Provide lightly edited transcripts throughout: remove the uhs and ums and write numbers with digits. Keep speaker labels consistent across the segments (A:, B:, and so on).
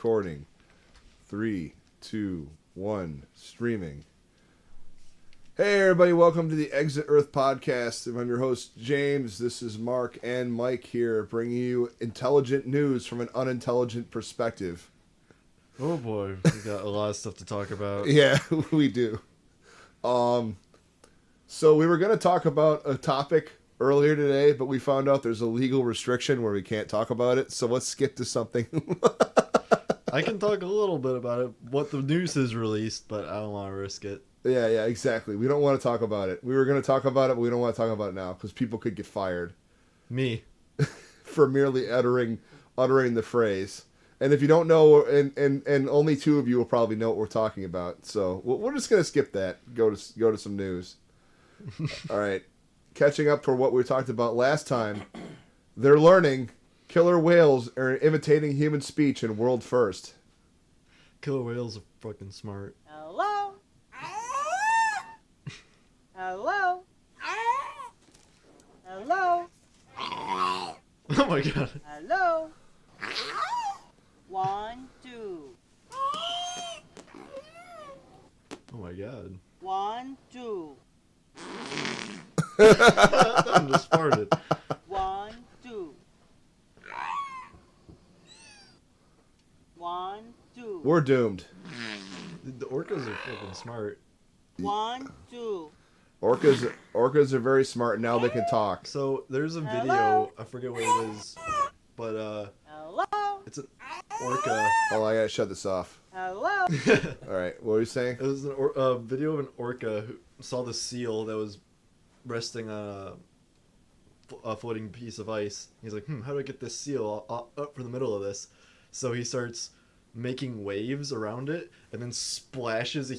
A: recording. 3, 2, 1, streaming. Hey everybody, welcome to the Exit Earth podcast. I'm your host, James. This is Mark and Mike here, bringing you intelligent news from an unintelligent perspective.
B: Oh boy, we got a lot of stuff to talk about.
A: Yeah, we do. So we were going to talk about a topic earlier today, but we found out there's a legal restriction where we can't talk about it, so let's skip to something.
B: I can talk a little bit about it, what the news has released, but I don't want to risk it.
A: Yeah, exactly. We don't want to talk about it. We were going to talk about it, but we don't want to talk about it now because people could get fired.
B: Me.
A: For merely uttering the phrase. And if you don't know, and only two of you will probably know what we're talking about. So we're just going to skip that. Go to some news. All right. Catching up to what we talked about last time. They're learning killer whales are imitating human speech in world first.
B: Killer whales are fucking smart.
C: Hello? Hello? Hello?
B: Oh my god.
C: Hello? 1, 2.
B: Oh my god.
C: 1, 2.
B: That just farted.
C: 1, 2. 1, 2.
A: We're doomed.
B: The orcas are fucking smart.
C: 1, 2.
A: Orcas are very smart, and now they can talk.
B: So there's a video,
C: Hello?
B: I forget what it is, but
C: Hello?
B: it's an orca.
A: Oh, I gotta shut this off.
C: Hello?
A: All right, what were you saying?
B: It was a video of an orca who saw the seal that was resting on a floating piece of ice. He's like, how do I get this seal up from the middle of this? So he starts making waves around it and then splashes the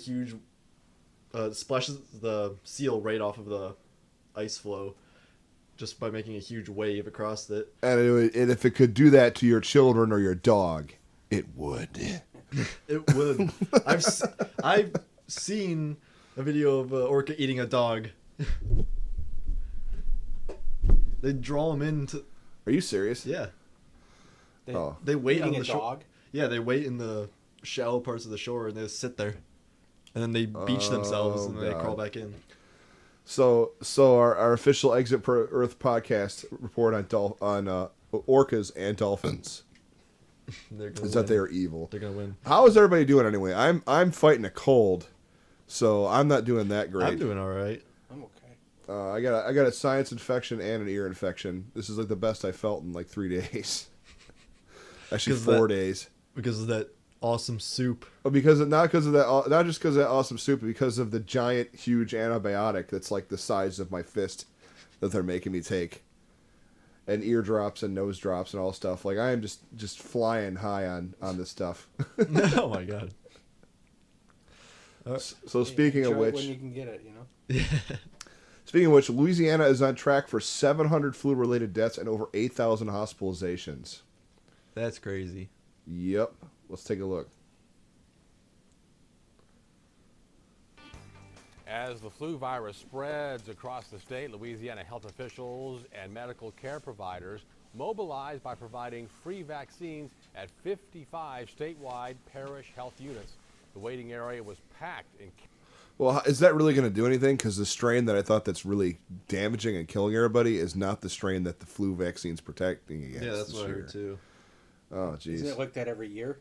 B: seal right off of the ice floe just by making a huge wave across it.
A: And if it could do that to your children or your dog, it would.
B: It would. I've seen a video of an orca eating a dog. They draw them into.
A: Are you serious?
B: Yeah.
D: They
B: wait on
D: eating
B: the
D: a
B: shore.
D: dog?
B: Yeah, they wait in the shallow parts of the shore and they just sit there, and then they beach themselves and then they crawl back in.
A: So our official Exit Earth podcast report on orcas and dolphins is that they are evil.
B: They're gonna win.
A: How is everybody doing anyway? I'm fighting a cold, so I'm not doing that great.
B: I'm doing all right.
D: I'm okay.
A: I got a sinus infection and an ear infection. This is like the best I felt in like 3 days. Actually, 4 days.
B: Because of that awesome soup.
A: But not just because of that awesome soup, but because of the giant, huge antibiotic that's like the size of my fist that they're making me take, and eardrops and nose drops and all stuff. Like I am just flying high on this stuff.
B: Oh my god.
A: So speaking of
D: Enjoy it
A: which,
D: when you can get it, you know.
A: speaking of which, Louisiana is on track for 700 flu-related deaths and over 8,000 hospitalizations.
B: That's crazy.
A: Yep. Let's take a look.
E: As the flu virus spreads across the state, Louisiana health officials and medical care providers mobilized by providing free vaccines at 55 statewide parish health units. The waiting area was packed in.
A: Well, is that really going to do anything? Because the strain that I thought that's really damaging and killing everybody is not the strain that the flu vaccine's protecting against.
B: Yeah, that's
A: this
B: what I
A: year.
B: heard too.
A: Oh, jeez.
D: Isn't it like that every year?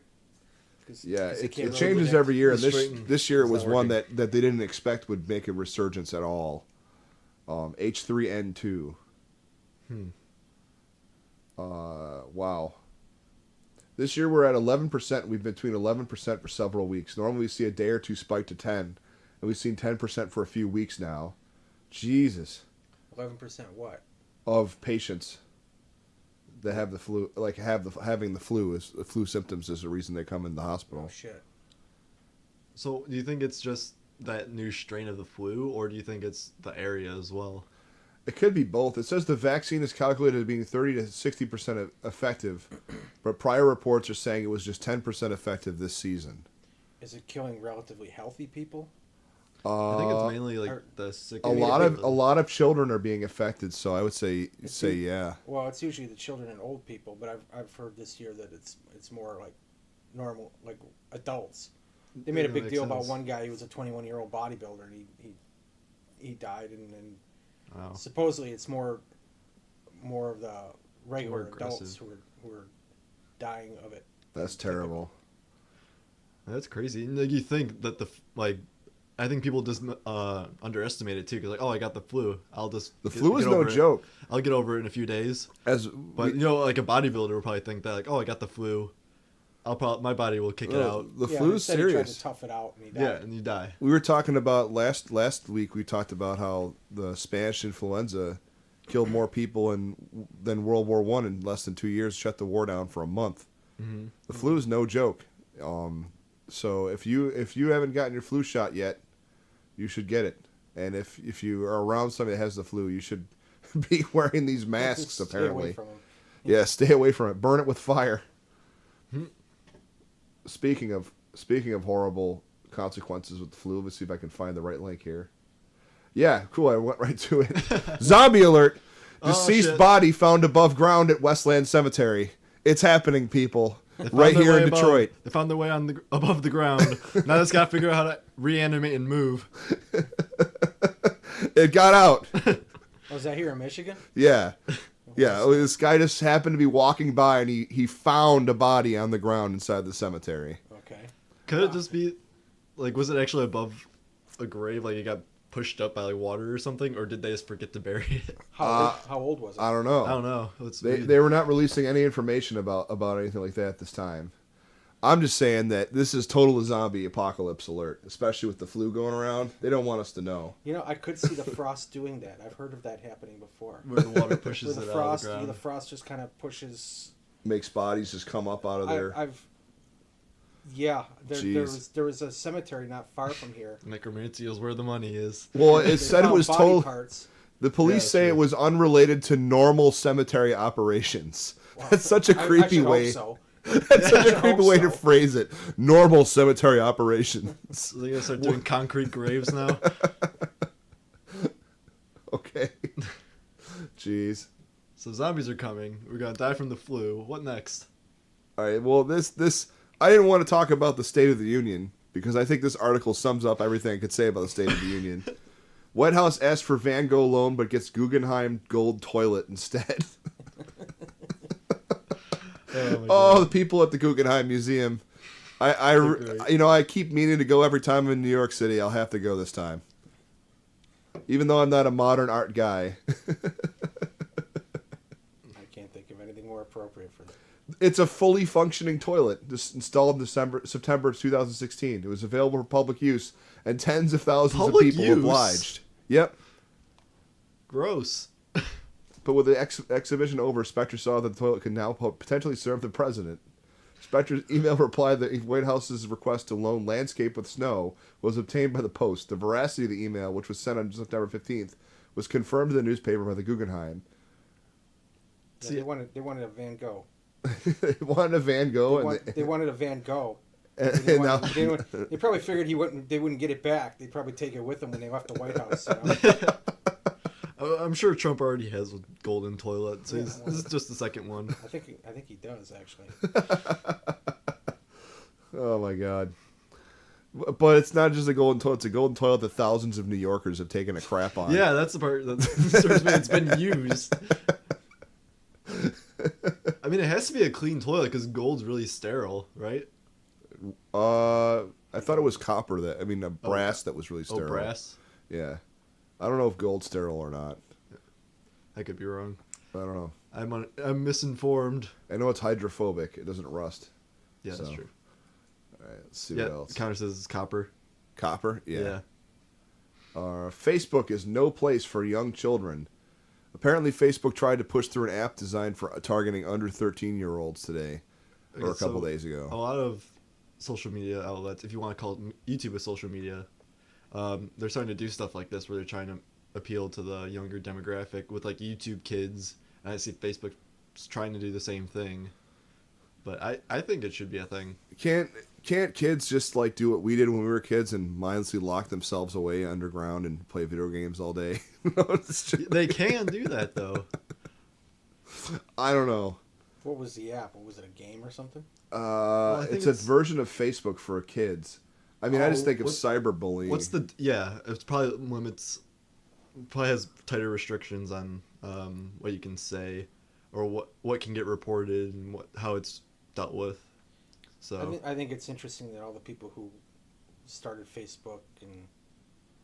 A: Yeah, it
D: can't really
A: changes
D: predict
A: every year. And
B: the strain.
A: this year it
B: It's
A: was
B: not
A: one
B: working.
A: that they didn't expect would make a resurgence at all. H3N2. Wow. This year we're at 11%. We've been between 11% for several weeks. Normally we see a day or two spike to 10, and we've seen 10% for a few weeks now. Jesus.
D: 11% what?
A: Of patients that have the flu, like having the flu symptoms is the reason they come in the hospital.
D: Oh shit.
B: So, do you think it's just that new strain of the flu, or do you think it's the area as well?
A: It could be both. It says the vaccine is calculated as being 30 to 60% effective, but prior reports are saying it was just 10% effective this season.
D: Is it killing relatively healthy people?
B: I think it's mainly like the sick.
A: A lot of children are being affected, so I would say yeah.
D: Well, it's usually the children and old people, but I've heard this year that it's more like normal, like adults. They made a
B: That
D: big
B: makes
D: deal about
B: sense.
D: one guy. He was a 21-year-old bodybuilder, and he died, and
B: Wow.
D: supposedly it's more of the regular
B: More
D: adults
B: aggressive.
D: who are dying of it.
A: That's terrible.
B: That's crazy. And, like, you think that I think people just underestimate it too, because like, oh, I got the flu. I'll just
A: The flu is no
B: over it.
A: joke.
B: I'll get over it in a few days.
A: As
B: But you know, like a bodybuilder will probably think that, like, oh, I got the flu. My body will kick it out.
A: the
D: Yeah,
A: flu is
D: instead he tried
A: serious.
D: to tough it out, and he died.
B: Yeah, and you die.
A: We were talking about last week. We talked about how the Spanish influenza killed more people than World War One in less than 2 years. Shut the war down for a month.
B: Mm-hmm.
A: The flu is no joke. So if you haven't gotten your flu shot yet, you should get it. And if you are around somebody that has the flu, you should be wearing these masks.
D: Stay away
A: Apparently,
D: from him.
A: yeah. Stay away from it. Burn it with fire. Speaking of horrible consequences with the flu, let's see if I can find the right link here. Yeah, cool. I went right to it. Zombie alert!
B: Oh,
A: Deceased
B: shit.
A: body found above ground at Westland Cemetery. It's happening, people. Right
B: Found their
A: here
B: way
A: in
B: above-
A: Detroit.
B: They found their way above the ground. Now they just gotta figure out how to reanimate and move.
A: It got out.
D: Was that here in Michigan?
A: Yeah. Yeah, this guy just happened to be walking by and he found a body on the ground inside the cemetery.
D: Okay.
B: Could it just be, like, was it actually above a grave? Like, it got pushed up by like water or something, or did they just forget to bury it?
D: How old was it?
A: I don't know.
B: I don't know. It's
A: They
B: weird.
A: they were not releasing any information about anything like that at this time. I'm just saying that this is total zombie apocalypse alert, especially with the flu going around. They don't want us to know.
D: You know, I could see the frost doing that. I've heard of that happening before.
B: where the water
D: Where
B: pushes
D: the
B: it
D: frost,
B: out of the ground.
D: the frost just kind of pushes.
A: Makes bodies just come up out of there.
D: Yeah,
A: Jeez.
D: there was a cemetery not far from here.
B: Necromancy where the money is.
A: Well,
D: They
A: it said it
D: found
A: was
D: body
A: total.
D: parts.
A: The police
B: that's
A: say it
B: true.
A: was unrelated to normal cemetery operations.
D: Wow.
A: That's such a
D: I
A: creepy
D: should hope
A: way.
D: so.
A: That's such
D: I
A: a creepy
D: hope
A: way to
D: so.
A: phrase it. Normal cemetery operations.
B: So they gotta start doing concrete graves now.
A: Okay. Jeez.
B: So zombies are coming. We're gonna die from the flu. What next?
A: All right. Well, this I didn't want to talk about the State of the Union because I think this article sums up everything I could say about the State of the Union. White House asks for Van Gogh loan but gets Guggenheim gold toilet instead. Oh, the people at the Guggenheim Museum. I keep meaning to go every time I'm in New York City. I'll have to go this time. Even though I'm not a modern art guy.
D: I can't think of anything more appropriate for that.
A: It's a fully functioning toilet, just installed in September of 2016. It was available for public use, and tens of thousands
B: Public
A: of people
B: use?
A: obliged. Yep.
B: Gross.
A: But with the exhibition over, Spectre saw that the toilet could now potentially serve the president. Spectre's email reply that the White House's request to loan landscape with snow was obtained by the Post. The veracity of the email, which was sent on September 15th, was confirmed to the newspaper by the Guggenheim.
D: Yeah, they wanted a Van Gogh.
A: They wanted a Van Gogh,
D: They wanted a Van Gogh.
A: and
D: They,
A: now,
D: they probably figured they wouldn't get it back. They'd probably take it with them when they left the White House. You know?
B: I'm sure Trump already has a golden toilet, so
D: Yeah.
B: this is just the second one.
D: I think he does actually.
A: oh my God. But it's not just a golden toilet, it's a golden toilet that thousands of New Yorkers have taken a crap on.
B: Yeah, that's the part that disturbs me. It's been used. I mean, it has to be a clean toilet because gold's really sterile, right?
A: I thought it was copper brass that was really sterile.
B: Oh, brass.
A: Yeah. I don't know if gold's sterile or not.
B: I could be wrong.
A: I don't know.
B: I'm misinformed.
A: I know it's hydrophobic. It doesn't rust.
B: Yeah, that's
A: So,
B: true.
A: All right, let's see
B: Yeah,
A: what else.
B: counter says it's copper.
A: Copper?
B: Yeah.
A: Facebook is no place for young children. Apparently, Facebook tried to push through an app designed for targeting under 13-year-olds today, or a
B: Okay,
A: couple
B: so
A: days ago.
B: A lot of social media outlets, if you want to call it YouTube a social media, they're starting to do stuff like this where they're trying to appeal to the younger demographic with like YouTube Kids. And I see Facebook's trying to do the same thing. But I think it should be a thing.
A: Can't kids just like do what we did when we were kids and mindlessly lock themselves away underground and play video games all day? No, it's just-
B: They can do that though.
A: I don't know.
D: What was the app? What was it? A game or something?
B: I think
A: It's a
B: it's-
A: version of Facebook for kids. I mean, I just
B: Oh,
A: think of
B: what-
A: cyberbullying.
B: What's the It's probably probably has tighter restrictions on what you can say, or what can get reported and how it's dealt with. So
D: I think it's interesting that all the people who started Facebook and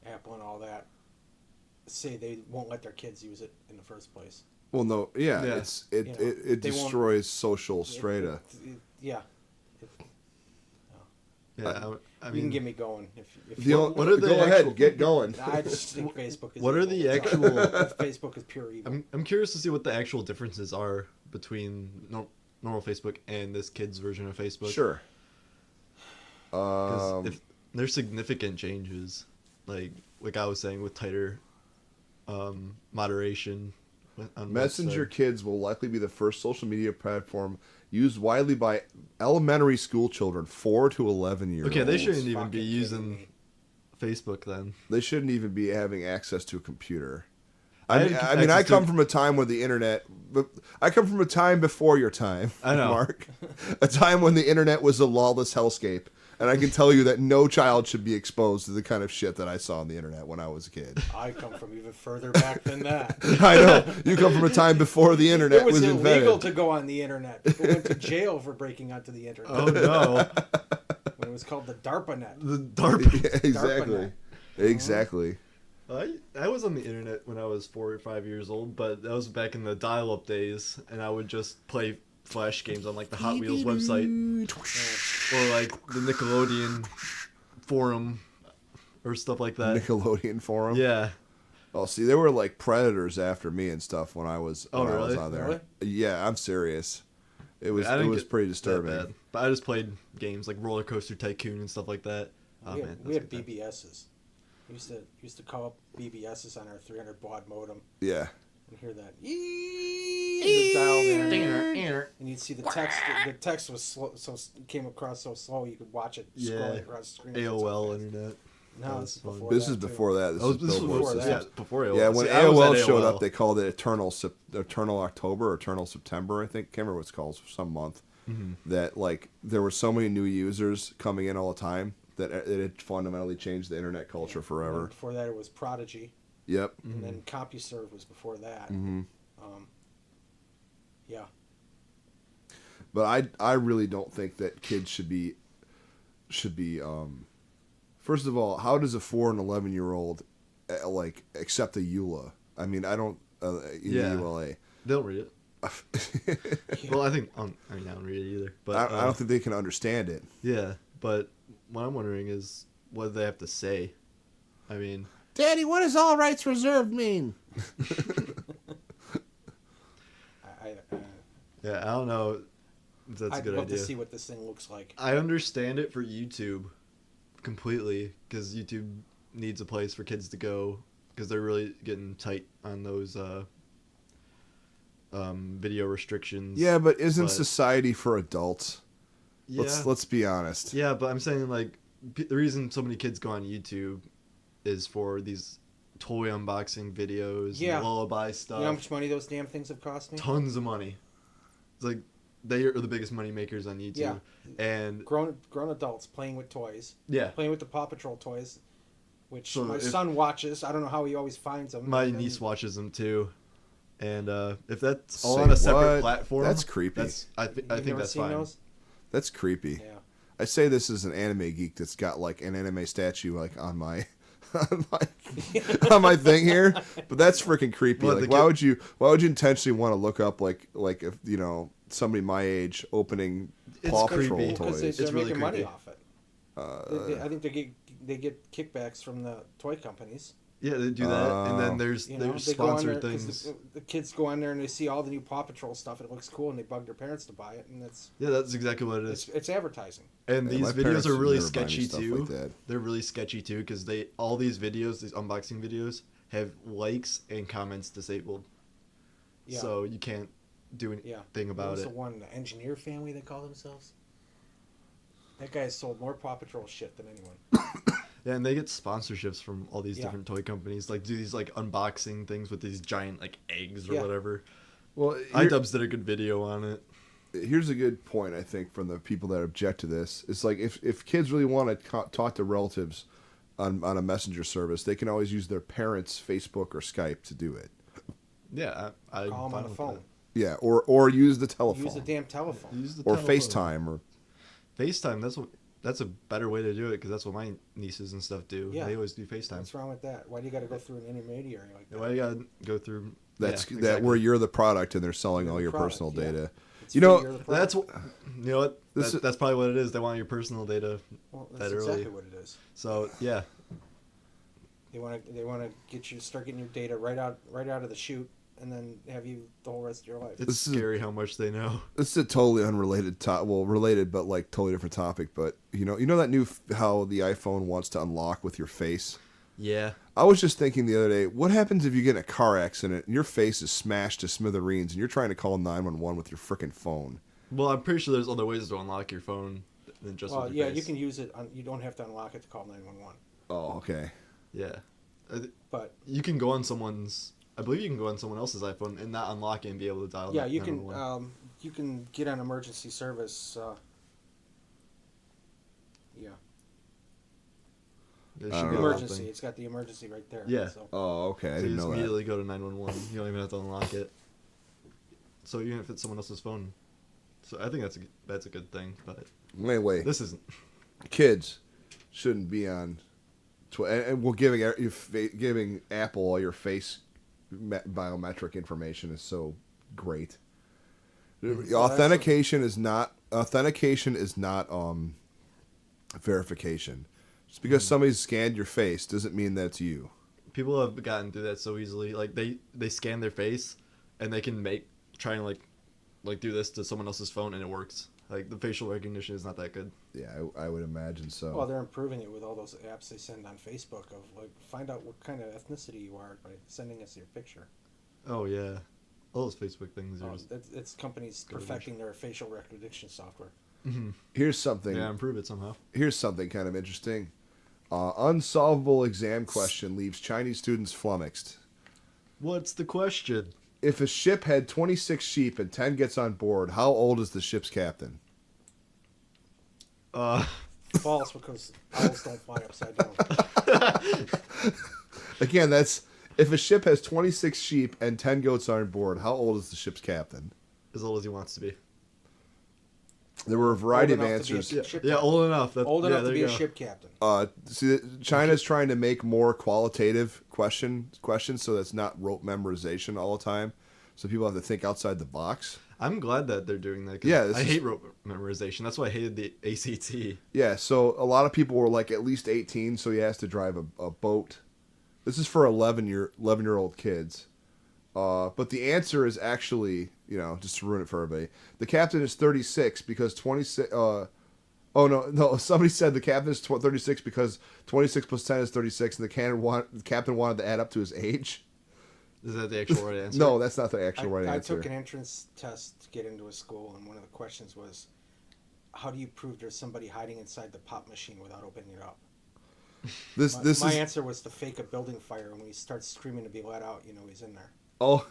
D: Apple and all that say they won't let their kids use it in the first place.
A: Well, no, yeah,
B: Yeah.
A: it
D: You know,
A: it
D: they won't-
A: destroys social strata.
D: Yeah.
B: yeah, I
D: You
B: mean,
D: can get me going if
A: The only-
B: what are the
A: go
B: actual-
A: ahead, get going.
D: I just think Facebook is
B: What are
D: evil.
B: the
D: That's all.
B: actual-
D: Facebook is pure evil.
B: I'm curious to see what the actual differences are between normal Facebook and this kid's version of Facebook.
A: Sure.
B: 'Cause if there's significant changes, like I was saying, with tighter moderation. On
A: Messenger
B: website.
A: Kids will likely be the first social media platform used widely by elementary school children, 4 to 11-year-olds.
B: Okay, they shouldn't even
D: Fucking
B: be
D: kidding
B: using
D: me.
B: Facebook then.
A: They shouldn't even be having access to a computer.
B: I
A: I
B: had
A: mean,
B: access
A: I
B: to-
A: come from a time where the internet. But I come from a time before your time,
B: I know.
A: Mark. A time when the internet was a lawless hellscape, and I can tell you that no child should be exposed to the kind of shit that I saw on the internet when I was a kid.
D: I come from even further back than that.
A: I know you come from a time before the internet
D: It was illegal
A: invented.
D: to go on the internet. People went to jail for breaking onto the internet.
B: Oh no,
D: When it was called the DARPA net.
B: the DARPA.
A: Yeah, exactly, exactly.
B: I was on the internet when I was 4 or 5 years old, but that was back in the dial-up days, and I would just play Flash games on like the Hot Wheels website, or like the Nickelodeon forum, or stuff like that.
A: Nickelodeon forum.
B: Yeah.
A: Oh, see, there were like predators after me and stuff when I was
B: Oh,
A: when I was
B: really?
A: on there.
D: Really?
A: Yeah, I'm serious. It was
B: I
A: it
B: didn't
A: was
B: get
A: pretty
B: that
A: disturbing.
B: bad. But I just played games like Roller Coaster Tycoon and stuff like that. Oh
D: we
B: man,
D: had, we
B: that's
D: had
B: good time.
D: BBSs. We used to call up BBSs on our 300 baud modem
A: Yeah.
D: and hear that. The dial there. And you'd see the text. The text was slow, so came across so slow you could watch it
B: Yeah.
D: scrolling across the screen.
B: AOL internet.
D: No,
B: That
D: this is
B: was fun.
D: before
A: This
D: that,
A: is
D: too.
A: before that. This
B: Oh,
A: is
B: this was
A: Billboard
D: before
A: system.
D: that.
B: Before AOL.
A: Yeah, when
B: See, I was
A: AOL
B: at
A: showed
B: AOL.
A: up, they called it Eternal October or Eternal September, I think. Can't remember what it's called, some month. That like there were so many new users coming in all the time that it had fundamentally changed the internet culture
D: And then
A: forever.
D: before that, it was Prodigy,
A: Yep.
D: and then CompuServe was before that. Yeah.
A: But I really don't think that kids should be first of all, how does a 4 and 11-year-old like accept a EULA? I mean, I don't
B: Yeah.
A: EULA.
B: They don't read it. Well, I think I don't read it either. But
A: I don't think they can understand it.
B: yeah. But what I'm wondering is what do they have to say? I mean,
A: Daddy, what does all rights reserved mean?
B: yeah, I don't know if that's a
D: I'd
B: good
D: love
B: idea.
D: to see what this thing looks like.
B: I understand it for YouTube completely because YouTube needs a place for kids to go because they're really getting tight on those video restrictions.
A: Yeah, but isn't
B: But-
A: society for adults?
B: Yeah.
A: Let's be honest.
B: Yeah, but I'm saying like the reason so many kids go on YouTube is for these toy unboxing videos,
D: Yeah.
B: and lullaby stuff.
D: You know how much money those damn things have cost me?
B: Tons of money. It's like they are the biggest money makers on YouTube.
D: Yeah.
B: And
D: Grown adults playing with toys,
B: yeah,
D: playing with the Paw Patrol toys, which
B: So
D: my
B: if-
D: son watches. I don't know how he always finds them.
B: my
D: and then-
B: niece watches them too. And if that's all
A: Say
B: on a separate
A: what?
B: platform,
A: That's creepy.
B: I
D: You've
B: think
D: never
B: that's
D: seen
B: fine.
D: those?
A: That's creepy.
D: Yeah.
A: I say this as an anime geek that's got like an anime statue like on my on my thing here, but that's freaking creepy.
B: What,
A: Like,
B: the
A: why
B: kid-
A: would you intentionally want to look up like if you know somebody my age opening
B: It's
A: Paw
B: creepy.
A: Patrol
D: Because
A: toys?
D: they're
B: It's really
D: making money
B: creepy.
D: off it. I think they get kickbacks from the toy companies.
B: Yeah, they do that, and then there's
D: You know,
B: there's
D: they go on
B: sponsored
D: there 'cause
B: things.
D: The kids go on there and they see all the new Paw Patrol stuff and it looks cool and they bug their parents to buy it and
B: Yeah, that's exactly what it is.
D: it's advertising.
B: And
A: Yeah,
B: these
A: my parents
B: videos are
A: would
B: really
A: never buy me
D: E
B: sketchy
A: stuff
B: too.
A: like that.
B: They're really sketchy too because all these videos, these unboxing videos, have likes and comments disabled.
D: Yeah.
B: So you can't do anything
D: What
B: about
D: was
B: it.
D: the one, the engineer family they call themselves? That guy has sold more Paw Patrol shit than anyone.
B: Yeah, and they get sponsorships from all these
D: Yeah.
B: different toy companies. Like do these like unboxing things with these giant like eggs or
D: Yeah.
B: whatever.
A: Well,
B: iDubbbz did a good video on it.
A: here's a good point, I think, from the people that object to this. It's like if kids really want to talk to relatives on a messenger service, they can always use their parents' Facebook or Skype to do it.
B: Yeah, I'm
D: Call them
B: fine
D: on the
B: with
D: phone.
B: that.
A: Yeah, or use the telephone.
D: Use the damn telephone.
B: Use the
A: or
B: telephone.
A: FaceTime or
B: FaceTime. That's a better way to do it because that's what my nieces and stuff do.
D: Yeah.
B: They always do FaceTime.
D: What's wrong with that? Why do you got to go through an intermediary like that?
B: Why you gotta go through?
A: that's
B: yeah,
A: that
B: exactly.
A: where you're the product and they're selling
D: You're
A: all
D: the
A: your
D: product,
A: personal
D: yeah.
A: data.
D: It's
A: You
D: free,
A: know,
D: you're the product.
B: That's what. You know what?
A: This is-
B: That's probably what it is. They want your personal data
D: Well, that's
B: that
D: exactly
B: early.
D: what it is.
B: So yeah,
D: They want to start getting your data right out of the chute, and then have you the whole rest of your life.
B: it's
A: This is-
B: scary how much they know.
A: This is a totally unrelated related but like totally different topic. But you know that new how the iPhone wants to unlock with your face.
B: Yeah.
A: I was just thinking the other day, what happens if you get in a car accident and your face is smashed to smithereens and you're trying to call 911 with your frickin' phone?
B: Well, I'm pretty sure there's other ways to unlock your phone than just
D: Well,
B: with your
D: yeah,
B: face.
D: you can use it. You don't have to unlock it to call 911.
A: Oh, okay.
B: Yeah.
D: But
B: You can go on someone's. I believe you can go on someone else's iPhone and not unlock it and be able to dial.
D: yeah, you can
B: 911.
D: you can get on emergency service. Yeah,
B: There
A: I
B: should
A: don't
B: be a
A: know.
B: little
D: emergency.
B: thing.
D: It's got the emergency right there.
B: Yeah.
D: So.
A: Oh, okay. I
B: So you
A: didn't
B: just
A: know that.
B: immediately go to 911. You don't even have to unlock it. So even if it's someone else's phone, so I think that's a good thing. But
A: Anyway,
B: this isn't.
A: kids shouldn't be on. And we're giving Apple all your face biometric information is so great. Authentication is not verification. Just because somebody's scanned your face doesn't mean that's you.
B: People have gotten through that so easily. Like they scan their face, and they can try and like do this to someone else's phone, and it works. Like the facial recognition is not that good.
A: Yeah, I would imagine so.
D: Well, they're improving it with all those apps they send on Facebook of like find out what kind of ethnicity you are by sending us your picture.
B: Oh yeah, all those Facebook things are just.
D: It's companies
B: Garbage.
D: perfecting their facial recognition software.
A: Here's something.
B: Yeah, improve it somehow.
A: Here's something kind of interesting. Unsolvable exam question leaves Chinese students flummoxed.
B: What's the question?
A: If a ship had 26 sheep and 10 gets on board, how old is the ship's captain?
D: False, because owls don't fly upside down.
A: Again, that's if a ship has 26 sheep and 10 goats on board, how old is the ship's captain?
B: As old as he wants to be.
A: There were a variety of
D: Old enough to be a
A: answers.
D: ship
B: Yeah,
D: captain.
B: old enough.
D: Old
B: yeah,
D: enough to
B: there
D: be
B: you
D: a
B: go.
D: ship captain.
A: See, China's trying to make more qualitative questions, so that's not rote memorization all the time. So people have to think outside the box.
B: I'm glad that they're doing that. 'Cause
A: Yeah, this
B: I
A: is-
B: hate rote memorization. That's why I hated the ACT.
A: Yeah, so a lot of people were like at least 18, so he has to drive a boat. This is for 11-year-old kids. But the answer is actually, just to ruin it for everybody, the captain is 36 because 26. Oh no! Somebody said the captain is 36 because 26 plus 10 is 36, and the captain wanted to add up to his age.
B: Is that the actual right answer?
A: No, that's not the actual right
D: I
A: answer.
D: took an entrance test to get into a school, and one of the questions was, how do you prove there's somebody hiding inside the pop machine without opening it up? My
A: is
D: answer was to fake a building fire, and when he starts screaming to be let out, he's in there.
A: Oh,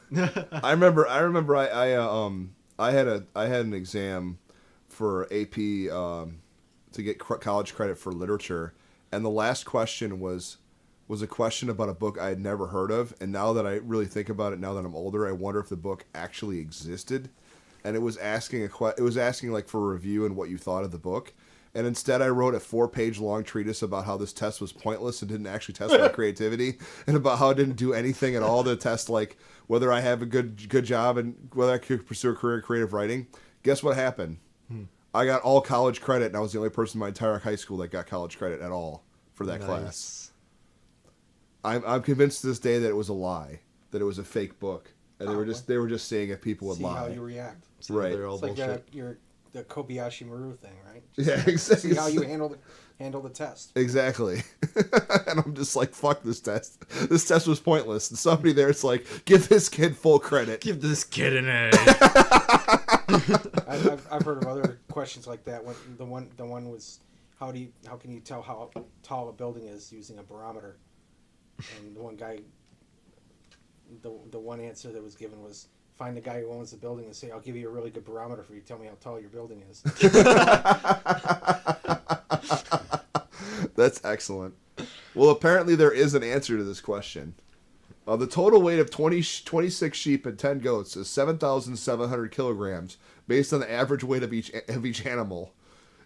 A: I remember. I had an exam for AP to get college credit for literature, and the last question was a question about a book I had never heard of. And now that I really think about it, now that I'm older, I wonder if the book actually existed. And it was asking like for a review and what you thought of the book. And instead, I wrote a 4-page long treatise about how this test was pointless and didn't actually test my creativity, and about how it didn't do anything at all to test like whether I have a good job and whether I could pursue a career in creative writing. Guess what happened? I got all college credit, and I was the only person in my entire high school that got college credit at all for that class. I'm convinced to this day that it was a lie, that it was a fake book, and they were just saying if people would
D: See
A: lie.
D: how you react.
B: So
A: Right.
B: They're all
D: It's like
B: bullshit.
D: the Kobayashi Maru thing, right?
A: Yeah, exactly.
D: See how you handle the test.
A: Exactly. And I'm just like, fuck this test. This test was pointless. And somebody there's like, give this kid full credit.
B: Give this kid an A.
D: I've heard of other questions like that. The one was, how can you tell how tall a building is using a barometer? And the one guy, the one answer that was given was, find the guy who owns the building and say, "I'll give you a really good barometer for you. Tell me how tall your building is."
A: That's excellent. Well, apparently there is an answer to this question. The total weight of 26 sheep and 10 goats is 7,700 kilograms, based on the average weight of each animal.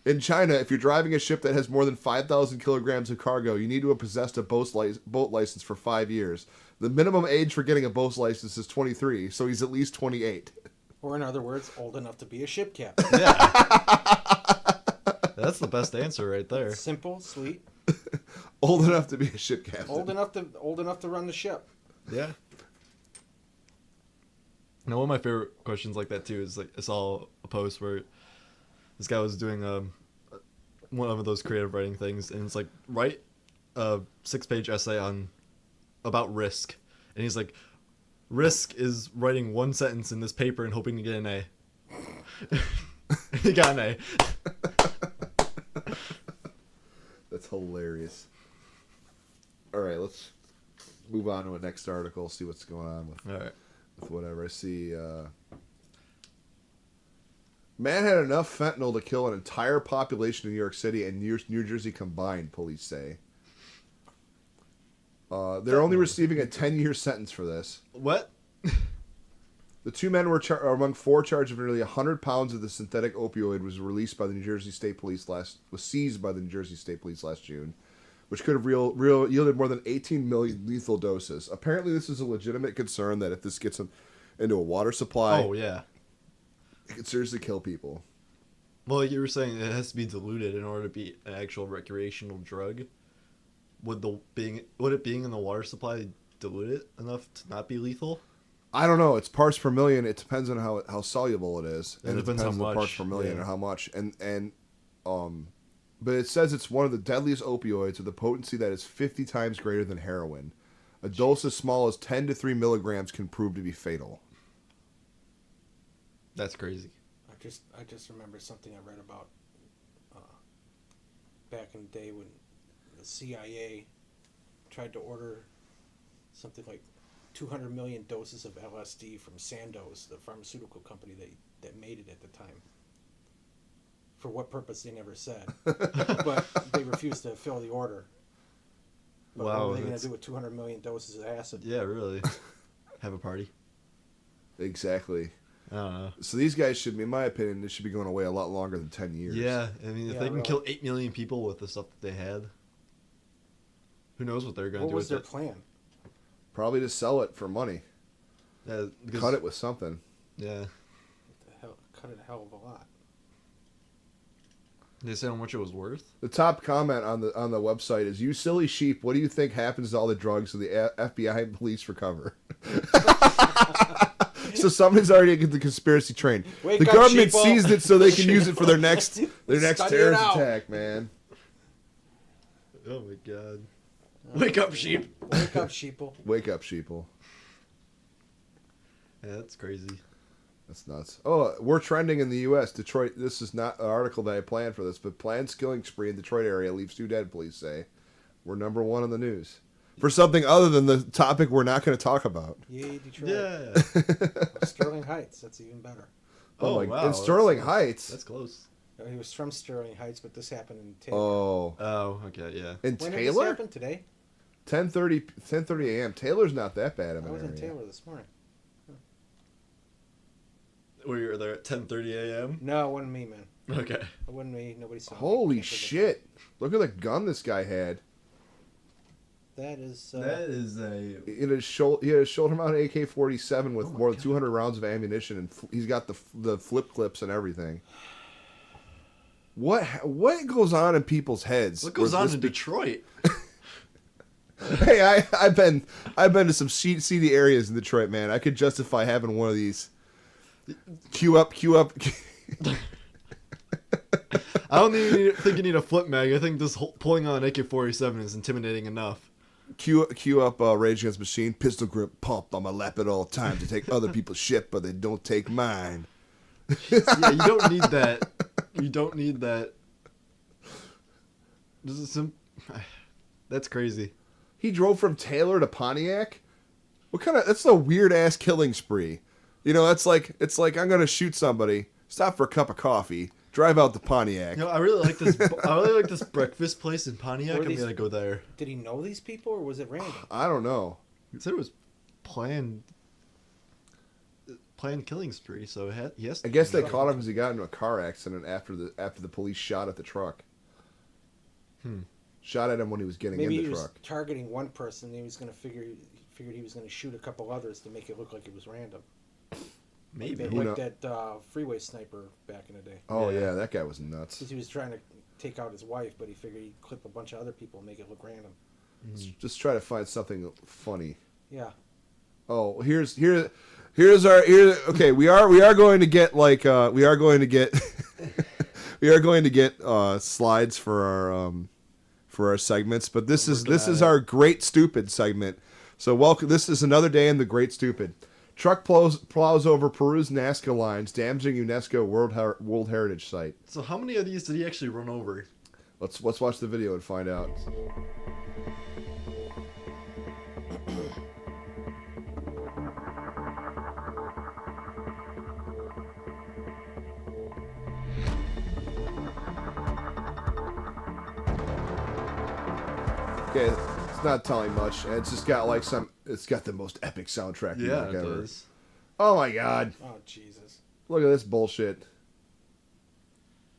A: In China, if you're driving a ship that has more than 5,000 kilograms of cargo, you need to have possessed a boat license for 5 years. The minimum age for getting a boat license is 23, so he's at least 28.
D: Or in other words, old enough to be a ship captain.
B: That's the best answer right there.
D: Simple, sweet.
A: Old enough to be a ship captain.
D: Old enough to run the ship.
B: Yeah. Now, one of my favorite questions like that too is like I saw a post where this guy was doing one of those creative writing things, and it's like write a 6-page essay about risk, and he's like, risk is writing one sentence in this paper and hoping to get an A. He got an A.
A: That's hilarious. All right, let's move on to a next article, see what's going on with
B: All right.
A: whatever. I see man had enough fentanyl to kill an entire population of New York City and New Jersey combined, police say. They're only receiving a 10-year sentence for this.
B: What?
A: The two men were among 4 charged of nearly 100 pounds of the synthetic opioid was released by the New Jersey State Police was seized by the New Jersey State Police last June, which could have yielded more than 18 million lethal doses. Apparently, this is a legitimate concern that if this gets into a water supply,
B: Oh yeah.
A: it could seriously kill people.
B: Well, like you were saying, it has to be diluted in order to be an actual recreational drug. Would it being in the water supply dilute it enough to not be lethal?
A: I don't know. It's parts per million. It depends on how soluble it is,
B: It
A: and it
B: depends
A: depends
B: how
A: on the parts
B: much,
A: per million
B: yeah.
A: and how much. But it says it's one of the deadliest opioids with a potency that is 50 times greater than heroin. A dose as small as 10 to 3 milligrams can prove to be fatal.
B: That's crazy.
D: I just remember something I read about back in the day when the CIA tried to order something like 200 million doses of LSD from Sandoz, the pharmaceutical company that made it at the time. For what purpose, they never said. But they refused to fill the order. But
B: Wow,
D: what were they going to
B: that's-
D: do with 200 million doses of acid?
B: Yeah, really. Have a party.
A: Exactly.
B: I don't know.
A: So these guys should, in my opinion, this should be going away a lot longer than 10 years.
B: Yeah, I mean, if
D: Yeah,
B: they can
D: really.
B: kill 8 million people with the stuff that they had, who knows what they're going to
D: What
B: do
D: was
B: with
D: their
B: it?
D: plan?
A: Probably to sell it for money.
B: Yeah, because,
A: Cut it with something.
B: Yeah.
D: The hell, cut it a hell of a lot.
B: They said how much it was worth?
A: The top comment on the website is, "You silly sheep, what do you think happens to all the drugs that the FBI and police recover?" So somebody's already get the conspiracy train.
D: Wake
A: The
D: up,
A: government
D: sheeple.
A: seized it so they can use it for their next
D: Study
A: terrorist
D: it out.
A: attack, man.
B: Oh my god. Wake up, sheep!
D: Wake up, sheeple.
A: Wake up, sheeple.
B: Yeah, that's crazy.
A: That's nuts. Oh, we're trending in the U.S. Detroit. This is not an article that I planned for this, but planned killing spree in Detroit area leaves 2 dead, police say. We're number 1 in the news. For something other than the topic we're not going to talk about.
D: Yay, Detroit.
B: Yeah.
D: Sterling Heights, that's even better.
A: Oh, my
B: wow.
A: In Sterling
B: that's-
A: Heights.
B: That's close.
D: He was from Sterling Heights, but this happened in Taylor.
A: Oh.
B: Oh, okay, yeah.
A: In
D: When did this
A: Taylor?
D: happen? Today?
A: 10:30 a.m. Taylor's not that bad of
D: I
A: an
D: was in
A: area.
D: Taylor this morning.
B: We were there at 10:30 a.m.?
D: No, it wasn't me, man.
B: Okay.
D: It wasn't me. Nobody saw me.
A: Holy
D: Can't forget
A: shit. Look at the gun this guy had.
D: That is...
B: That is a...
A: He had a shoulder mounted AK-47 with more than 200 rounds of ammunition, and he's got the flip clips and everything. What goes on in people's heads?
B: What goes
A: with
B: on
A: this
B: in Detroit?
A: Hey, I've been to some seedy areas in Detroit, man. I could justify having one of these. Queue up.
B: I don't even think you need a flip mag. I think this pulling on an AK-47 is intimidating enough.
A: Queue up Rage Against the Machine, pistol grip pump on my lap at all times to take other people's shit, but they don't take mine.
B: Yeah, you don't need that. You don't need that. This is That's crazy.
A: He drove from Taylor to Pontiac? That's a weird ass killing spree. You know, it's like I'm gonna shoot somebody. Stop for a cup of coffee. Drive out the Pontiac.
B: You know, I really like this. I really like this breakfast place in Pontiac.
D: Were
B: I'm
D: these-
B: gonna go there.
D: Did he know these people or was it random?
A: I don't know.
B: He said it was planned killing spree. So yes.
A: I guess they caught him because he got into a car accident after the police shot at the truck. Shot at him when he was getting
D: Maybe
A: in
D: he
A: the
D: was
A: truck.
D: targeting one person. And he was going to figured he was going to shoot a couple others to make it look like it was random.
B: Maybe.
A: Who
D: Like
A: kno-
D: that freeway sniper back in the day.
A: Oh
B: Yeah.
A: yeah, that guy was nuts.
D: Because he was trying to take out his wife, but he figured he'd clip a bunch of other people and make it look random.
A: Just try to find something funny.
D: Yeah.
A: Oh, here's our okay. We are going to get like we are going to get slides for our segments, but this is our Great Stupid segment. So welcome. This is another day in the Great Stupid. Truck plows over Peru's Nazca lines, damaging UNESCO World Heritage Site.
B: So how many of these did he actually run over?
A: Let's watch the video and find out. Okay, it's not telling much, and it's just got like it's got the most epic soundtrack
B: Yeah,
A: music
B: it
A: ever.
B: does.
A: Oh my god,
D: Oh, Jesus.
A: look at this bullshit.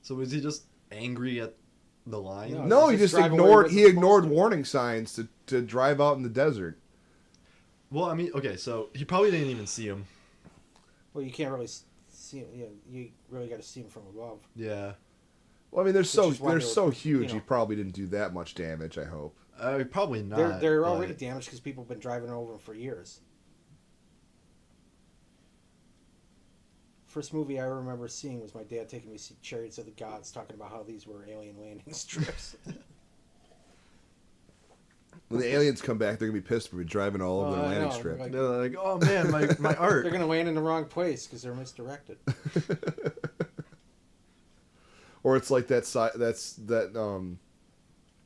B: So was he just angry at the line?
D: No.
A: No, he
D: Just
A: just
D: drive away
A: ignored.
D: where
A: He
D: it's
A: ignored
D: supposed to.
A: warning signs to drive out in the desert.
B: Well, I mean, okay, so he probably didn't even see him.
D: Well, you can't really see him. You really got to see him from above.
B: Yeah.
A: Well, I mean, they're
D: is why
A: they're
D: they were,
A: so huge.
D: you know.
A: He probably didn't do that much damage. I hope.
B: Probably not.
D: They're
B: but-
D: already damaged because people have been driving over them for years. First movie I remember seeing was my dad taking me to see Chariots of the Gods, talking about how these were alien landing strips.
A: When the aliens come back, they're gonna be pissed. We're driving all over
D: Oh,
A: the
D: I
A: landing
D: know.
A: strip.
D: Like-
B: They're like, oh man, my art.
D: They're going to land in the wrong place because they're misdirected.
A: Or it's like that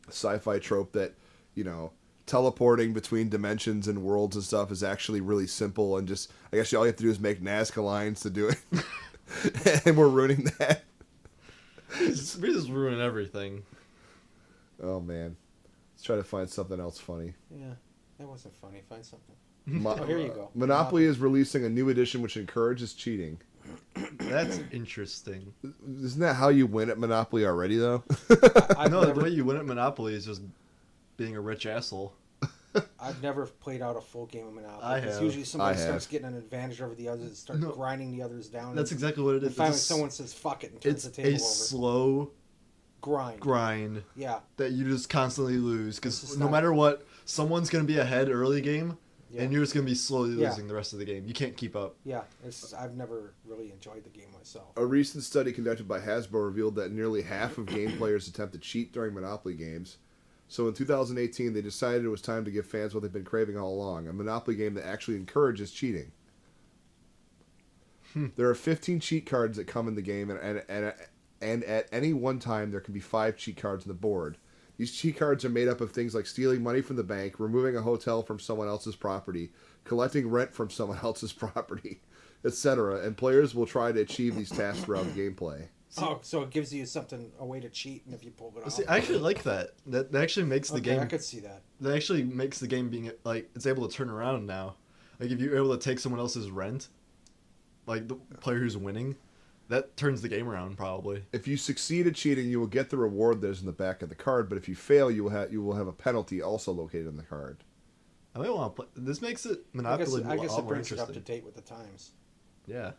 A: sci-fi trope that, you know, teleporting between dimensions and worlds and stuff is actually really simple, and just I guess all you have to do is make Nazca lines to do it, and we're ruining that.
B: We just ruin everything.
A: Oh man, let's try to find something else funny.
D: Yeah, that wasn't funny. Find something.
A: Mo-
D: Oh, here you go.
A: Monopoly is releasing a new edition which encourages cheating.
B: That's interesting.
A: Isn't that how you win at Monopoly already, though?
B: I know the way you win at Monopoly is just being a rich asshole.
D: I've never played out a full game of Monopoly.
B: I
D: It's
B: have.
D: usually somebody
A: I have.
D: starts getting an advantage over the others and start
B: No.
D: grinding the others down.
B: That's
D: and,
B: exactly what it
D: and
B: is.
D: finally
B: It's,
D: someone says fuck it and turns
B: it's
D: the table
B: a
D: over.
B: slow
D: Grind.
B: grind
D: Yeah.
B: that you just constantly lose
D: It's
B: because
D: just
B: no
D: not-
B: matter what, someone's gonna be ahead early game,
D: Yeah.
B: and you're just gonna be slowly
D: Yeah.
B: losing the rest of the game. You can't keep up.
D: Yeah. I've never really enjoyed the game myself.
A: A recent study conducted by Hasbro revealed that nearly half of game players attempt to cheat during Monopoly games. So in 2018, they decided it was time to give fans what they've been craving all along, a Monopoly game that actually encourages cheating. There are 15 cheat cards that come in the game, and at any one time, there can be 5 cheat cards on the board. These cheat cards are made up of things like stealing money from the bank, removing a hotel from someone else's property, collecting rent from someone else's property, etc. And players will try to achieve these tasks throughout the gameplay.
D: Oh, so it gives you a way to cheat, and if you pull it off.
B: See, I actually like that. That actually makes the
D: Okay, I
B: game.
D: could see that.
B: That actually makes the game being like it's able to turn around now. Like if you're able to take someone else's rent, like the player who's winning, that turns the game around probably.
A: If you succeed at cheating, you will get the reward that is in the back of the card, but if you fail, you will have a penalty also located in the card.
B: I might want to play. This makes it
D: I
B: Monopoly
D: guess
B: a lot
D: it
B: more
D: brings it up to
B: interesting.
D: date with the times.
B: Yeah.